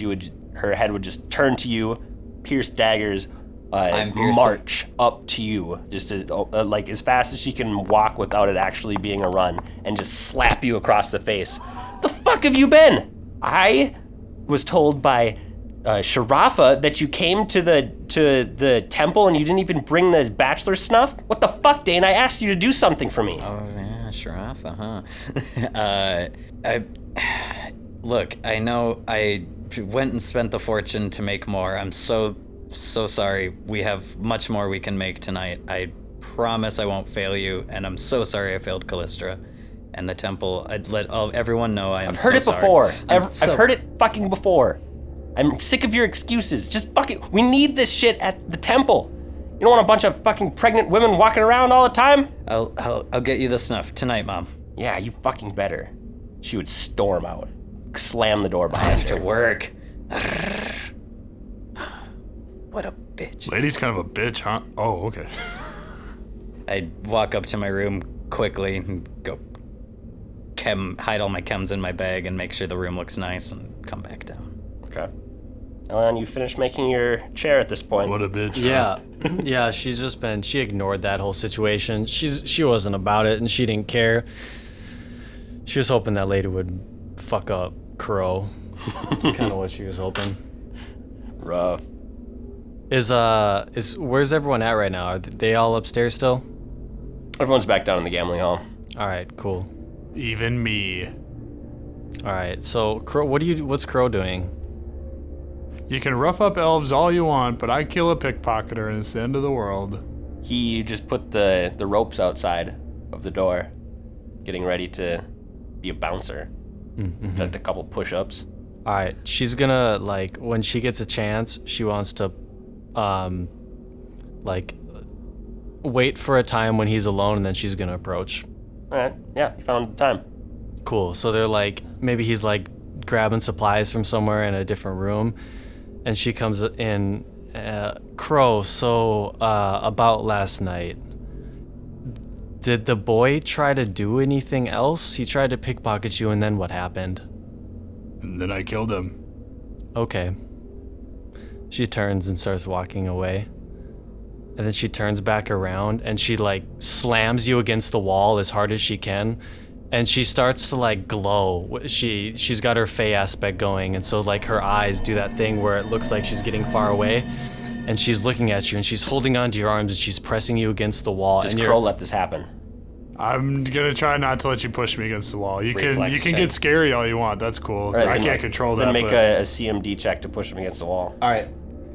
her head would just turn to you, pierce daggers, I'm piercing. march up to you, just to, like as fast as she can walk without it actually being a run, and just slap you across the face. The fuck have you been? I was told by Sharafa that you came to the temple and you didn't even bring the bachelor snuff. What the fuck, Dane? I asked you to do something for me. Oh yeah, Sharafa, huh? Look, I know I went and spent the fortune to make more. I'm so sorry. We have much more we can make tonight. I promise I won't fail you, and I'm so sorry I failed Callistra and the temple. I'd let everyone know I am I've heard so it sorry. before. I'm I've heard it fucking before. I'm sick of your excuses. Just fucking, we need this shit at the temple. You don't want a bunch of fucking pregnant women walking around all the time? I'll get you the snuff tonight, Mom. Yeah, you fucking better. She would storm out, slam the door behind her. To work. What a bitch. Lady's kind of a bitch, huh? Oh, okay. I'd walk up to my room quickly and go hide all my chems in my bag and make sure the room looks nice and come back down. Okay. Ellen, you finished making your chair at this point. What a bitch. Yeah, yeah. She ignored that whole situation. She wasn't about it, and she didn't care. She was hoping that lady would fuck up Crow. That's kind of what she was hoping. Rough. Where's everyone at right now? Are they all upstairs still? Everyone's back down in the gambling hall. All right, cool. Even me. All right, so Crow, what's Crow doing? You can rough up elves all you want, but I kill a pickpocketer and it's the end of the world. He just put the ropes outside of the door, getting ready to be a bouncer. Mm-hmm. Did a couple push-ups. All right, she's gonna, like, when she gets a chance, she wants to, wait for a time when he's alone, and then she's gonna approach. All right, yeah, you found the time. Cool. So they're like, maybe he's like grabbing supplies from somewhere in a different room, and she comes in. Crow, so about last night, did the boy try to do anything else? He tried to pickpocket you, and then what happened? And then I killed him. Okay. She turns and starts walking away. And then she turns back around and she like slams you against the wall as hard as she can. And she starts to like glow. She's got her Fey aspect going, and so like her eyes do that thing where it looks like she's getting far away. And she's looking at you and she's holding onto your arms and she's pressing you against the wall. Does and Crow let this happen? I'm gonna try not to let you push me against the wall. You Reflex can check. get scary all you want. That's cool. right, I then can't control Then that. make but a CMD check to push him against the wall. All right.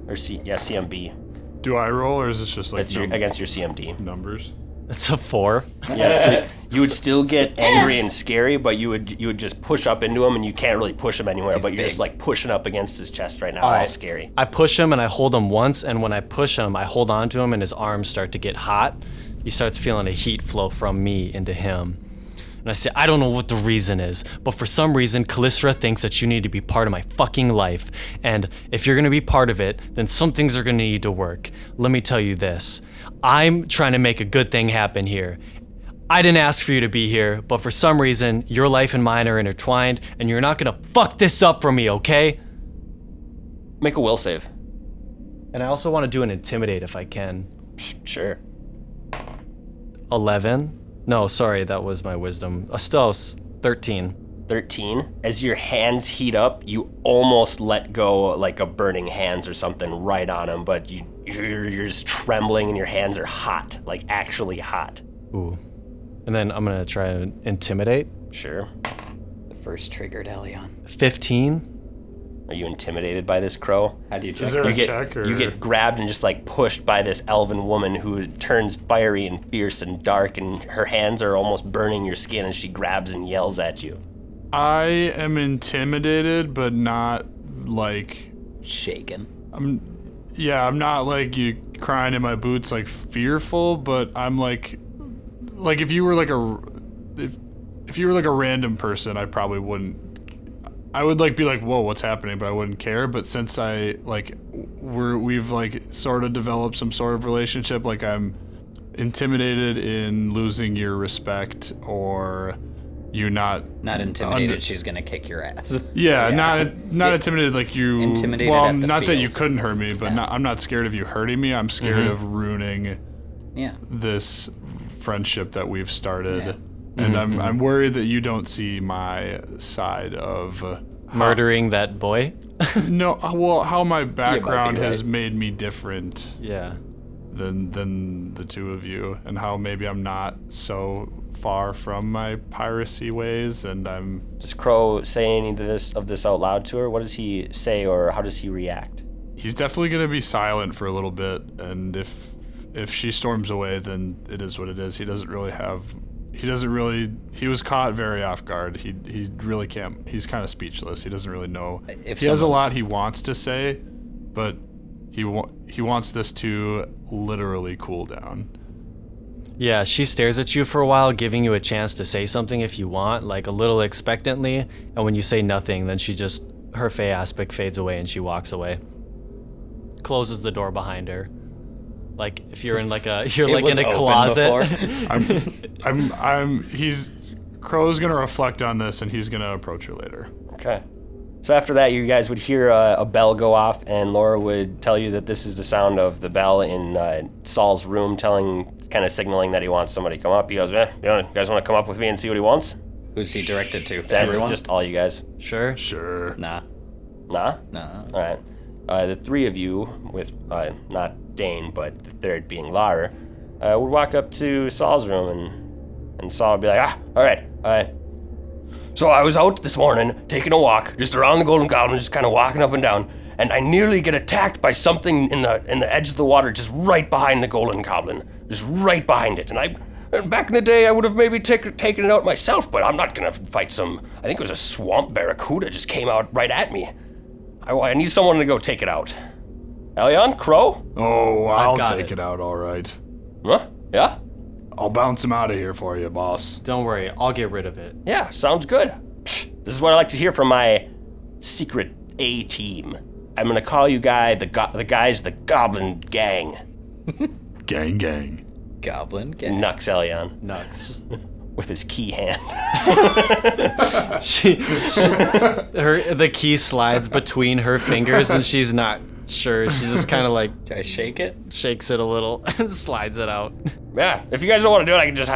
Or CMB. do I roll or is this just like It's against your CMD. numbers? It's a 4. Yes, so you would still get angry and scary, but you would just push up into him, and you can't really push him anywhere. But you're just like pushing up against his chest right now, all right. scary. I push him and I hold him once, and when I push him, I hold on to him and his arms start to get hot. He starts feeling a heat flow from me into him. And I say, I don't know what the reason is, but for some reason, Callistra thinks that you need to be part of my fucking life. And if you're gonna be part of it, then some things are gonna need to work. Let me tell you this. I'm trying to make a good thing happen here. I didn't ask for you to be here, but for some reason, your life and mine are intertwined, and you're not gonna fuck this up for me, okay? Make a will save. And I also want to do an intimidate if I can. Sure. 11? No, sorry, that was my wisdom. Still, 13. 13. As your hands heat up, you almost let go like a burning hands or something right on him, but you're just trembling and your hands are hot, like actually hot. Ooh. And then I'm gonna try and intimidate. Sure. The first triggered Elion. 15? Are you intimidated by this crow? How do you check? Is there a You check or? get grabbed and just like pushed by this elven woman who turns fiery and fierce and dark, and her hands are almost burning your skin as she grabs and yells at you. I am intimidated, but not like Shaken. I'm not like you crying in my boots, like fearful, but I'm like if you were like if you were like a random person, I probably wouldn't. I would like be like, whoa, what's happening? But I wouldn't care. But since we've like sort of developed some sort of relationship, like I'm intimidated in losing your respect or you not intimidated. She's gonna kick your ass. Yeah, not intimidated like you. Intimidated Well, at the not that you feels. couldn't hurt me, but Yeah. I'm not scared of you hurting me. I'm scared of ruining Yeah. this friendship that we've started. Yeah. And I'm worried that you don't see my side of Murdering that boy? how my background right. has made me different Yeah. than the two of you, and how maybe I'm not so far from my piracy ways, and I'm Does Crow say any of this out loud to her? What does he say, or how does he react? he's definitely gonna be silent for a little bit, and if she storms away, then it is what it is. He was caught very off guard. He really can't. He's kind of speechless. He doesn't really know. He has a lot he wants to say, but he wants this to literally cool down. Yeah, she stares at you for a while, giving you a chance to say something if you want, like a little expectantly, and when you say nothing, then her Fey aspect fades away and she walks away. Closes the door behind her. Like if you're in like a in a closet. Crow's gonna reflect on this and he's gonna approach her later. Okay. So after that, you guys would hear a bell go off, and Laura would tell you that this is the sound of the bell in Saul's room, kind of signaling that he wants somebody to come up. He goes, you guys want to come up with me and see what he wants? Who's he directed to? That's Everyone? just all you guys. Sure. Nah. Nah? Nah. All right. The three of you, with not Dane, but the third being Lara, would walk up to Saul's room, and Saul would be like, all right. So I was out this morning taking a walk, just around the Golden Goblin, just kind of walking up and down, and I nearly get attacked by something in the edge of the water, just right behind the Golden Goblin, just right behind it. And back in the day, I would have maybe taken it out myself, but I'm not gonna fight I think it was a swamp barracuda just came out right at me. I need someone to go take it out. Elion, Crow? Oh, I'll got take it. it out, all right. Huh? Yeah? I'll bounce him out of here for you, boss. Don't worry, I'll get rid of it. Yeah, sounds good. Psh, this is what I like to hear from my secret A-team. I'm gonna call you guys the Goblin Gang. Gang. Goblin gang. Nux Elion. Nuts. With his key hand. The key slides between her fingers and she's not sure. She just kind of like Do I shake it? shakes it a little and slides it out. Yeah, if you guys don't want to do it, I can just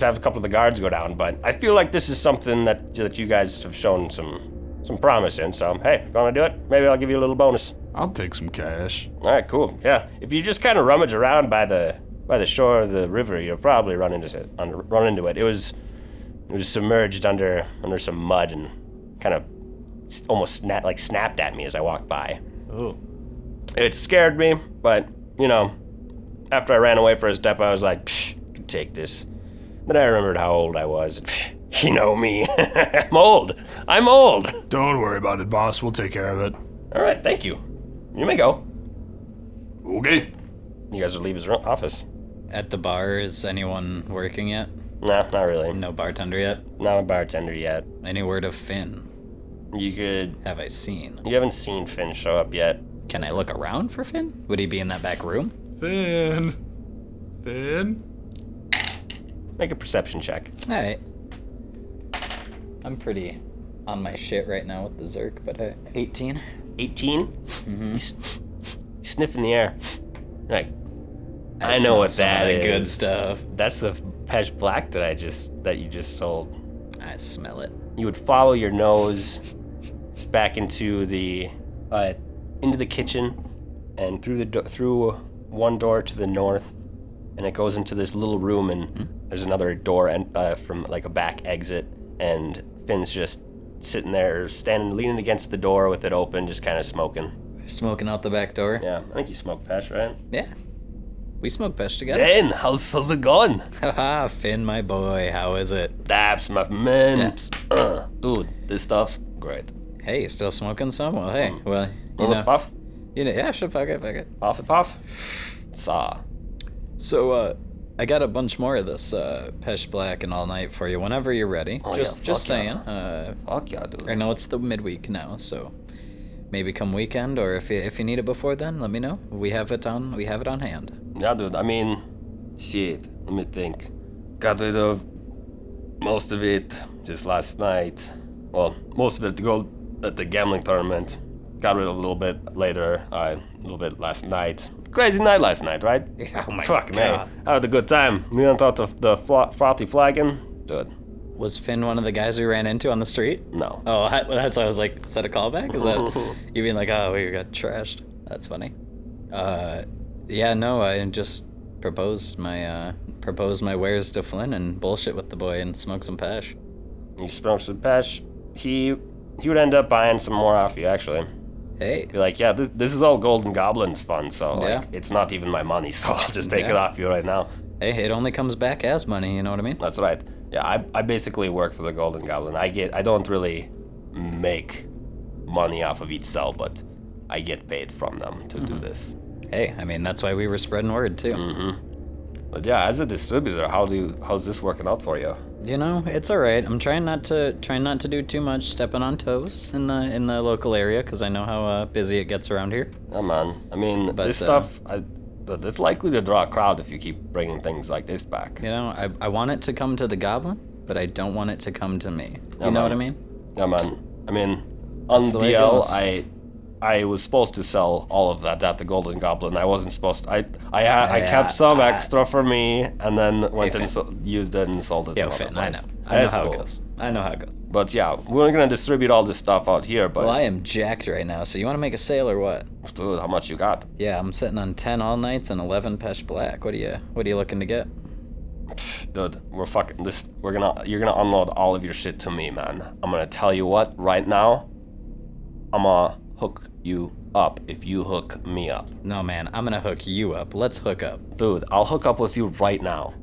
have a couple of the guards go down. But I feel like this is something that you guys have shown some promise in. So hey, if you want to do it, maybe I'll give you a little bonus. I'll take some cash. All right, cool. Yeah, if you just kind of rummage around by the by the shore of the river, you'll probably run into it. It was submerged under some mud and kind of almost snapped at me as I walked by. Ooh. It scared me, but after I ran away for a step, I was like, psh, you can take this. Then I remembered how old I was. And, psh, you know me. I'm old. Don't worry about it, boss. We'll take care of it. All right, thank you. You may go. Okay. You guys will leave his office. At the bar, is anyone working yet? No, not really. No bartender yet? Not a bartender yet. Any word of Finn? You Have I seen? haven't seen Finn show up yet. Can I look around for Finn? Would he be in that back room? Finn. Make a perception check. Alright. I'm pretty on my shit right now with the Zerk, but 18. 18? Mm-hmm. He's sniffing the air. Like, I know smell what some of that is. Good stuff. That's the Pesh Black that you just sold. I smell it. You would follow your nose back into the kitchen and through one door to the north, and it goes into this little room, and there's another door from like a back exit, and Finn's just sitting there, leaning against the door with it open, just kind of smoking. Smoking out the back door? Yeah, I think you smoke Pesh, right? Yeah. We smoke Pesh together. Ben, how's it going? Haha, Finn, my boy, how is it? Daps, my man. Daps. Dude, this stuff's great. Hey, you still smoking some? Well, hey, well, you Little know. puff? Yeah, sure, fuck it. Puff it, puff? Saw. So, I got a bunch more of this Pesh Black and All Night for you whenever you're ready. Oh, just yeah, fuck saying. Fuck yeah, dude. I know it's the midweek now, so maybe come weekend, or if you need it before then, let me know. We have it on hand. Yeah, dude, I mean, shit, let me think. Got rid of most of it just last night. Well, most of it to go at the gambling tournament. Got rid of a little bit later, a little bit last night. Crazy night last night, right? Oh my Fucking god. I had a good time. We went out of the frothy flagon. Good. Was Finn one of the guys we ran into on the street? No. Oh, that's why I was like, is that a callback? Is that you being like, oh, we got trashed? That's funny. Yeah, no, I just proposed my wares to Flynn and bullshit with the boy and smoke some Pesh. You smoke some Pesh. He would end up buying some more off you, actually. Hey. Be like, yeah, this is all Golden Goblin's fun, so Yeah. like, it's not even my money, so I'll just take it Yeah. off you right now. Hey, it only comes back as money, you know what I mean? That's right. Yeah, I basically work for the Golden Goblin. I don't really make money off of each sell, but I get paid from them to do this. Hey, I mean, that's why we were spreading word, too. But yeah, as a distributor, how's this working out for you? You know, it's all right. I'm trying not to do too much stepping on toes in the local area, because I know how busy it gets around here. Yeah, man. I mean, But, this stuff, it's likely to draw a crowd if you keep bringing things like this back. You know, I want it to come to the goblin, but I don't want it to come to me. You know what I mean? Yeah, man. I mean, on That's the way it DL, goes. I was supposed to sell all of that at the Golden Goblin. I wasn't supposed to. I kept some extra for me, and then went Hey, and used it and sold it. Yo, to Finn, another I know. place. I know That's how cool. it goes. I know how it goes. But yeah, we're gonna distribute all this stuff out here. But Well, I am jacked right now, so you want to make a sale or what? dude, how much you got? Yeah, I'm sitting on 10 All Nights and 11 Pesh Black. What are you looking to get? Dude, you're gonna unload all of your shit to me, man. I'm gonna tell you what, right now, I'm gonna hook you up if you hook me up. No, man, I'm gonna hook you up. Let's hook up. Dude, I'll hook up with you right now.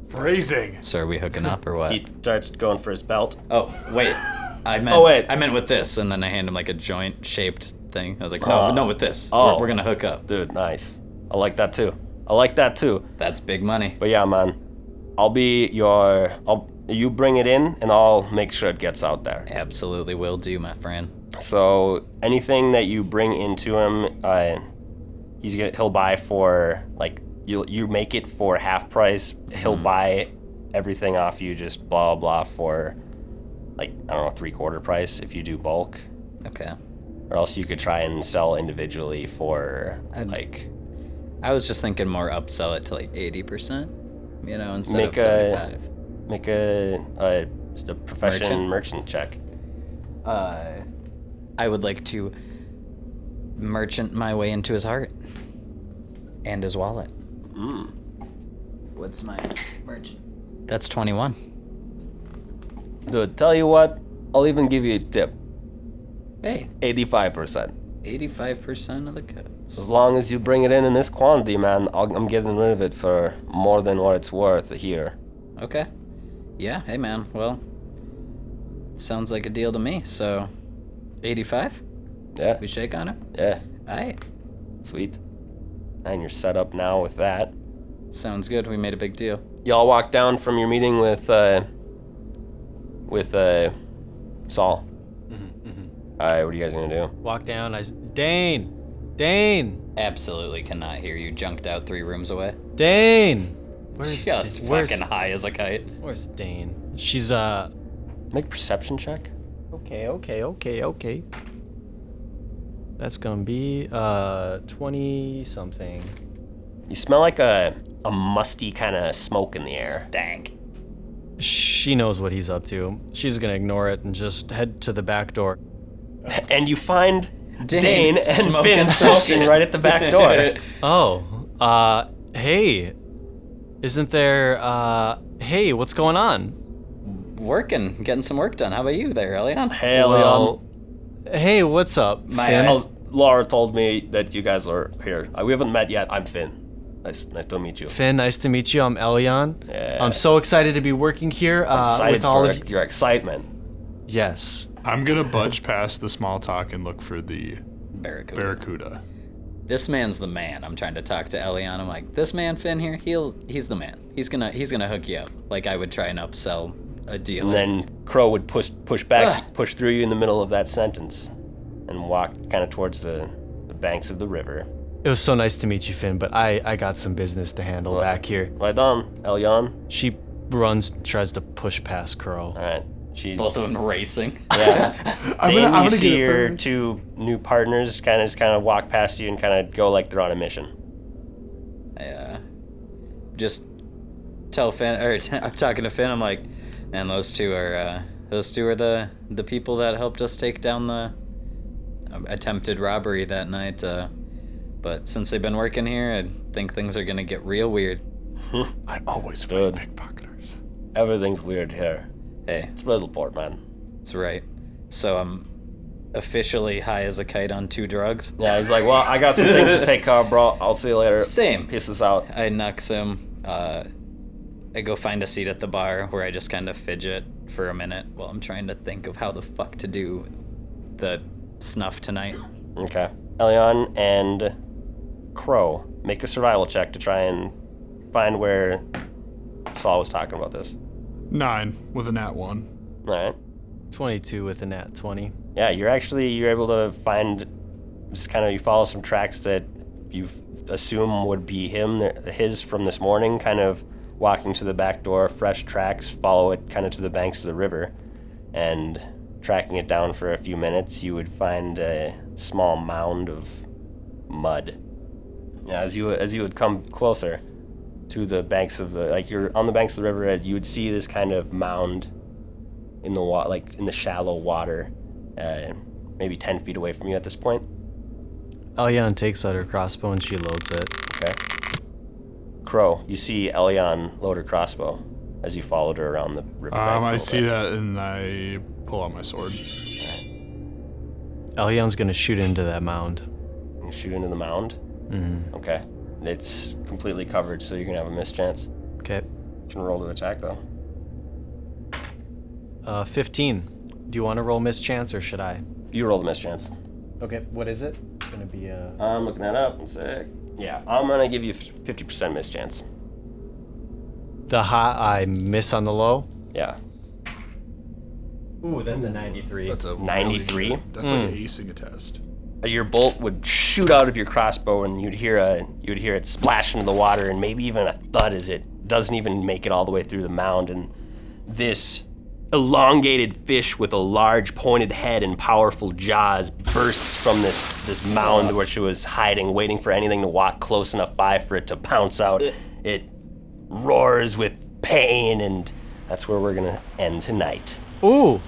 Phrasing. So are we hooking up or what? He starts going for his belt. Oh, wait. I meant with this, and then I hand him like a joint-shaped thing. I was like, no, with this. Oh. We're gonna hook up. Dude, nice. I like that too. That's big money. But yeah, man, you bring it in and I'll make sure it gets out there. Absolutely will do, my friend. So anything that you bring into him, he'll buy for like you make it for half price. He'll buy everything off you, just blah blah for like I don't know 3/4 price if you do bulk, Okay. or else you could try and sell individually for like. I was just thinking more upsell it to like 80%, you know, instead of Make 75. Make a profession merchant check. I would like to merchant my way into his heart and his wallet. What's my merch? That's 21. Dude, tell you what, I'll even give you a tip. Hey, 85%. 85% of the cuts. As long as you bring it in this quantity, man, I'm getting rid of it for more than what it's worth here. Okay. Yeah, hey man, well, sounds like a deal to me, so 85? Yeah, We shake on it? yeah, Alright. sweet. And you're set up now with that. Sounds good, we made a big deal. Y'all walk down from your meeting with Saul. Alright, what are you guys gonna do? Walk down. Dane, Absolutely cannot hear you, junked out 3 rooms away. Dane. Where's Just fucking high as a kite. Where's Dane? She's Make a perception check. Okay. That's gonna be 20 something. You smell like a musty kind of smoke in the air. Stank. She knows what he's up to. She's gonna ignore it and just head to the back door. And you find Dane Dane and smoking Finn some smoking shit. right at the back door. Hey. Isn't there, hey, what's going on? Working, getting some work done. How about you there, Elion? Hey, Well, hey, what's up, Finn? Laura told me that you guys are here. We haven't met yet. I'm Finn. Nice to meet you. Finn, nice to meet you. I'm Elion. Yeah. I'm so excited to be working here Excited with all for of you. your excitement. Yes. I'm gonna budge past the small talk and look for the Barracuda. This man's the man. I'm trying to talk to Elion. I'm like, this man Finn here, he's the man. He's gonna hook you up. Like I would try and upsell a deal. And then Crow would push back, push through you in the middle of that sentence, and walk kind of towards the banks of the river. It was so nice to meet you, Finn, but I got some business to handle back here. Right on, Elyon. She runs, tries to push past Crow. All right. Both of them racing. Yeah. I'm Dane, gonna you get see it your first. 2 new partners kind of walk past you and kind of go like they're on a mission. I just tell Finn, or I'm talking to Finn. I'm like, man, those two are the people that helped us take down the attempted robbery that night. But since they've been working here, I think things are gonna get real weird. I always Good. find pickpocketers. Everything's weird here. Hey, It's Riddleport, man. that's right. So I'm officially high as a kite on 2 drugs. Yeah, he's like, well, I got some things to take care of, bro. I'll see you later. Same. Peace us out. I nux him. I go find a seat at the bar where I just kind of fidget for a minute while I'm trying to think of how the fuck to do the snuff tonight. Okay. Elyon and Crow, make a survival check to try and find where Saul was talking about this. 9 with a nat 1. All right. 22 with a nat 20. Yeah, you're able to find just kind of, you follow some tracks that you assume would be his from this morning, kind of walking to the back door, fresh tracks, follow it kind of to the banks of the river, and tracking it down for a few minutes, you would find a small mound of mud. Yeah, as you would come closer to the banks of you're on the banks of the river, you would see this kind of mound in the in the shallow water, maybe 10 feet away from you at this point. Elyon takes out her crossbow and she loads it. Okay. Crow, you see Elyon load her crossbow as you followed her around the river bank. I see that and I pull out my sword. Elyon's gonna shoot into that mound. You shoot into the mound? Mm-hmm. Okay. It's completely covered, so you're gonna have a mischance. Okay. You can roll to attack, though. 15. Do you want to roll mischance or should I? You roll the mischance. Okay, what is it? It's gonna be a... I'm looking that up. One sec. Yeah, I'm gonna give you 50% mischance. The high I miss on the low? Yeah. Ooh, that's a 93. That's a 93? That's like acing a test. Your bolt would shoot out of your crossbow, and you'd hear it splash into the water, and maybe even a thud as it doesn't even make it all the way through the mound. And this elongated fish with a large pointed head and powerful jaws bursts from this mound where she was hiding, waiting for anything to walk close enough by for it to pounce out. It roars with pain, and that's where we're gonna end tonight. Ooh!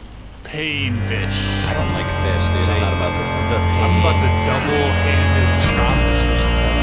Pain fish. I don't like fish, dude. I'm not about this one. I'm about to double-handed chop this fish's head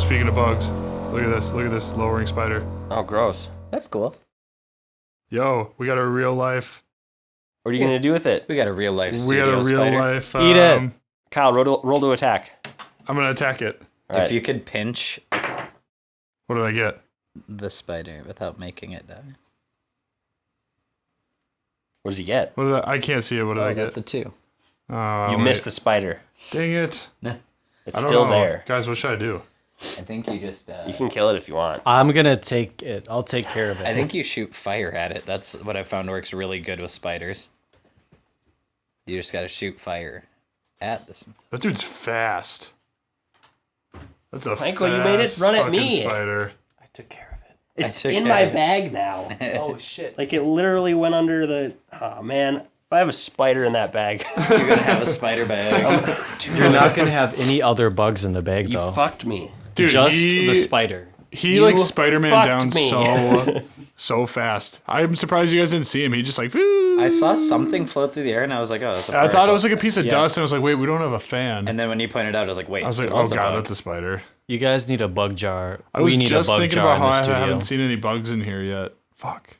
speaking of bugs, look at this. Look at this lowering spider. Oh, gross. That's cool. Yo, we got a real life. What are you gonna do with it? We got a real life We studio got a real spider. life. Eat it. Kyle, roll to attack. I'm gonna attack it. All If right. you could pinch What did I get? the spider without making it die. What did you get? What did I can't see it. What did I get? That's a 2. Oh, You missed the spider. Dang it. It's I don't still know. there. Guys, what should I do? I think you just. You can kill it if you want. I'm gonna take it. I'll take care of it. I think you shoot fire at it. That's what I found works really good with spiders. You just gotta shoot fire at this. That dude's fast. That's a Michael, fast you made it run at fucking me. spider. I took care of it. It's took in care my of it. bag now. Oh shit. Like it literally went under the. Oh man, if I have a spider in that bag, You're gonna have a spider bag. You're not gonna have any other bugs in the bag you though. fucked me. Dude, Just he, the spider. He You like Spider-Man fucked down me. so fast. I'm surprised you guys didn't see him. He just like. Whoo. I saw something float through the air, and I was like, "Oh, that's a." I thought it particle." was like a piece of dust, and I was like, "Wait, we don't have a fan." And then when you pointed out, I was like, "Wait." I was like, it "Oh was a god, bug. that's a spider." You guys need a bug jar. I was we need just a bug thinking jar about in how the I studio. haven't seen any bugs in here yet. Fuck.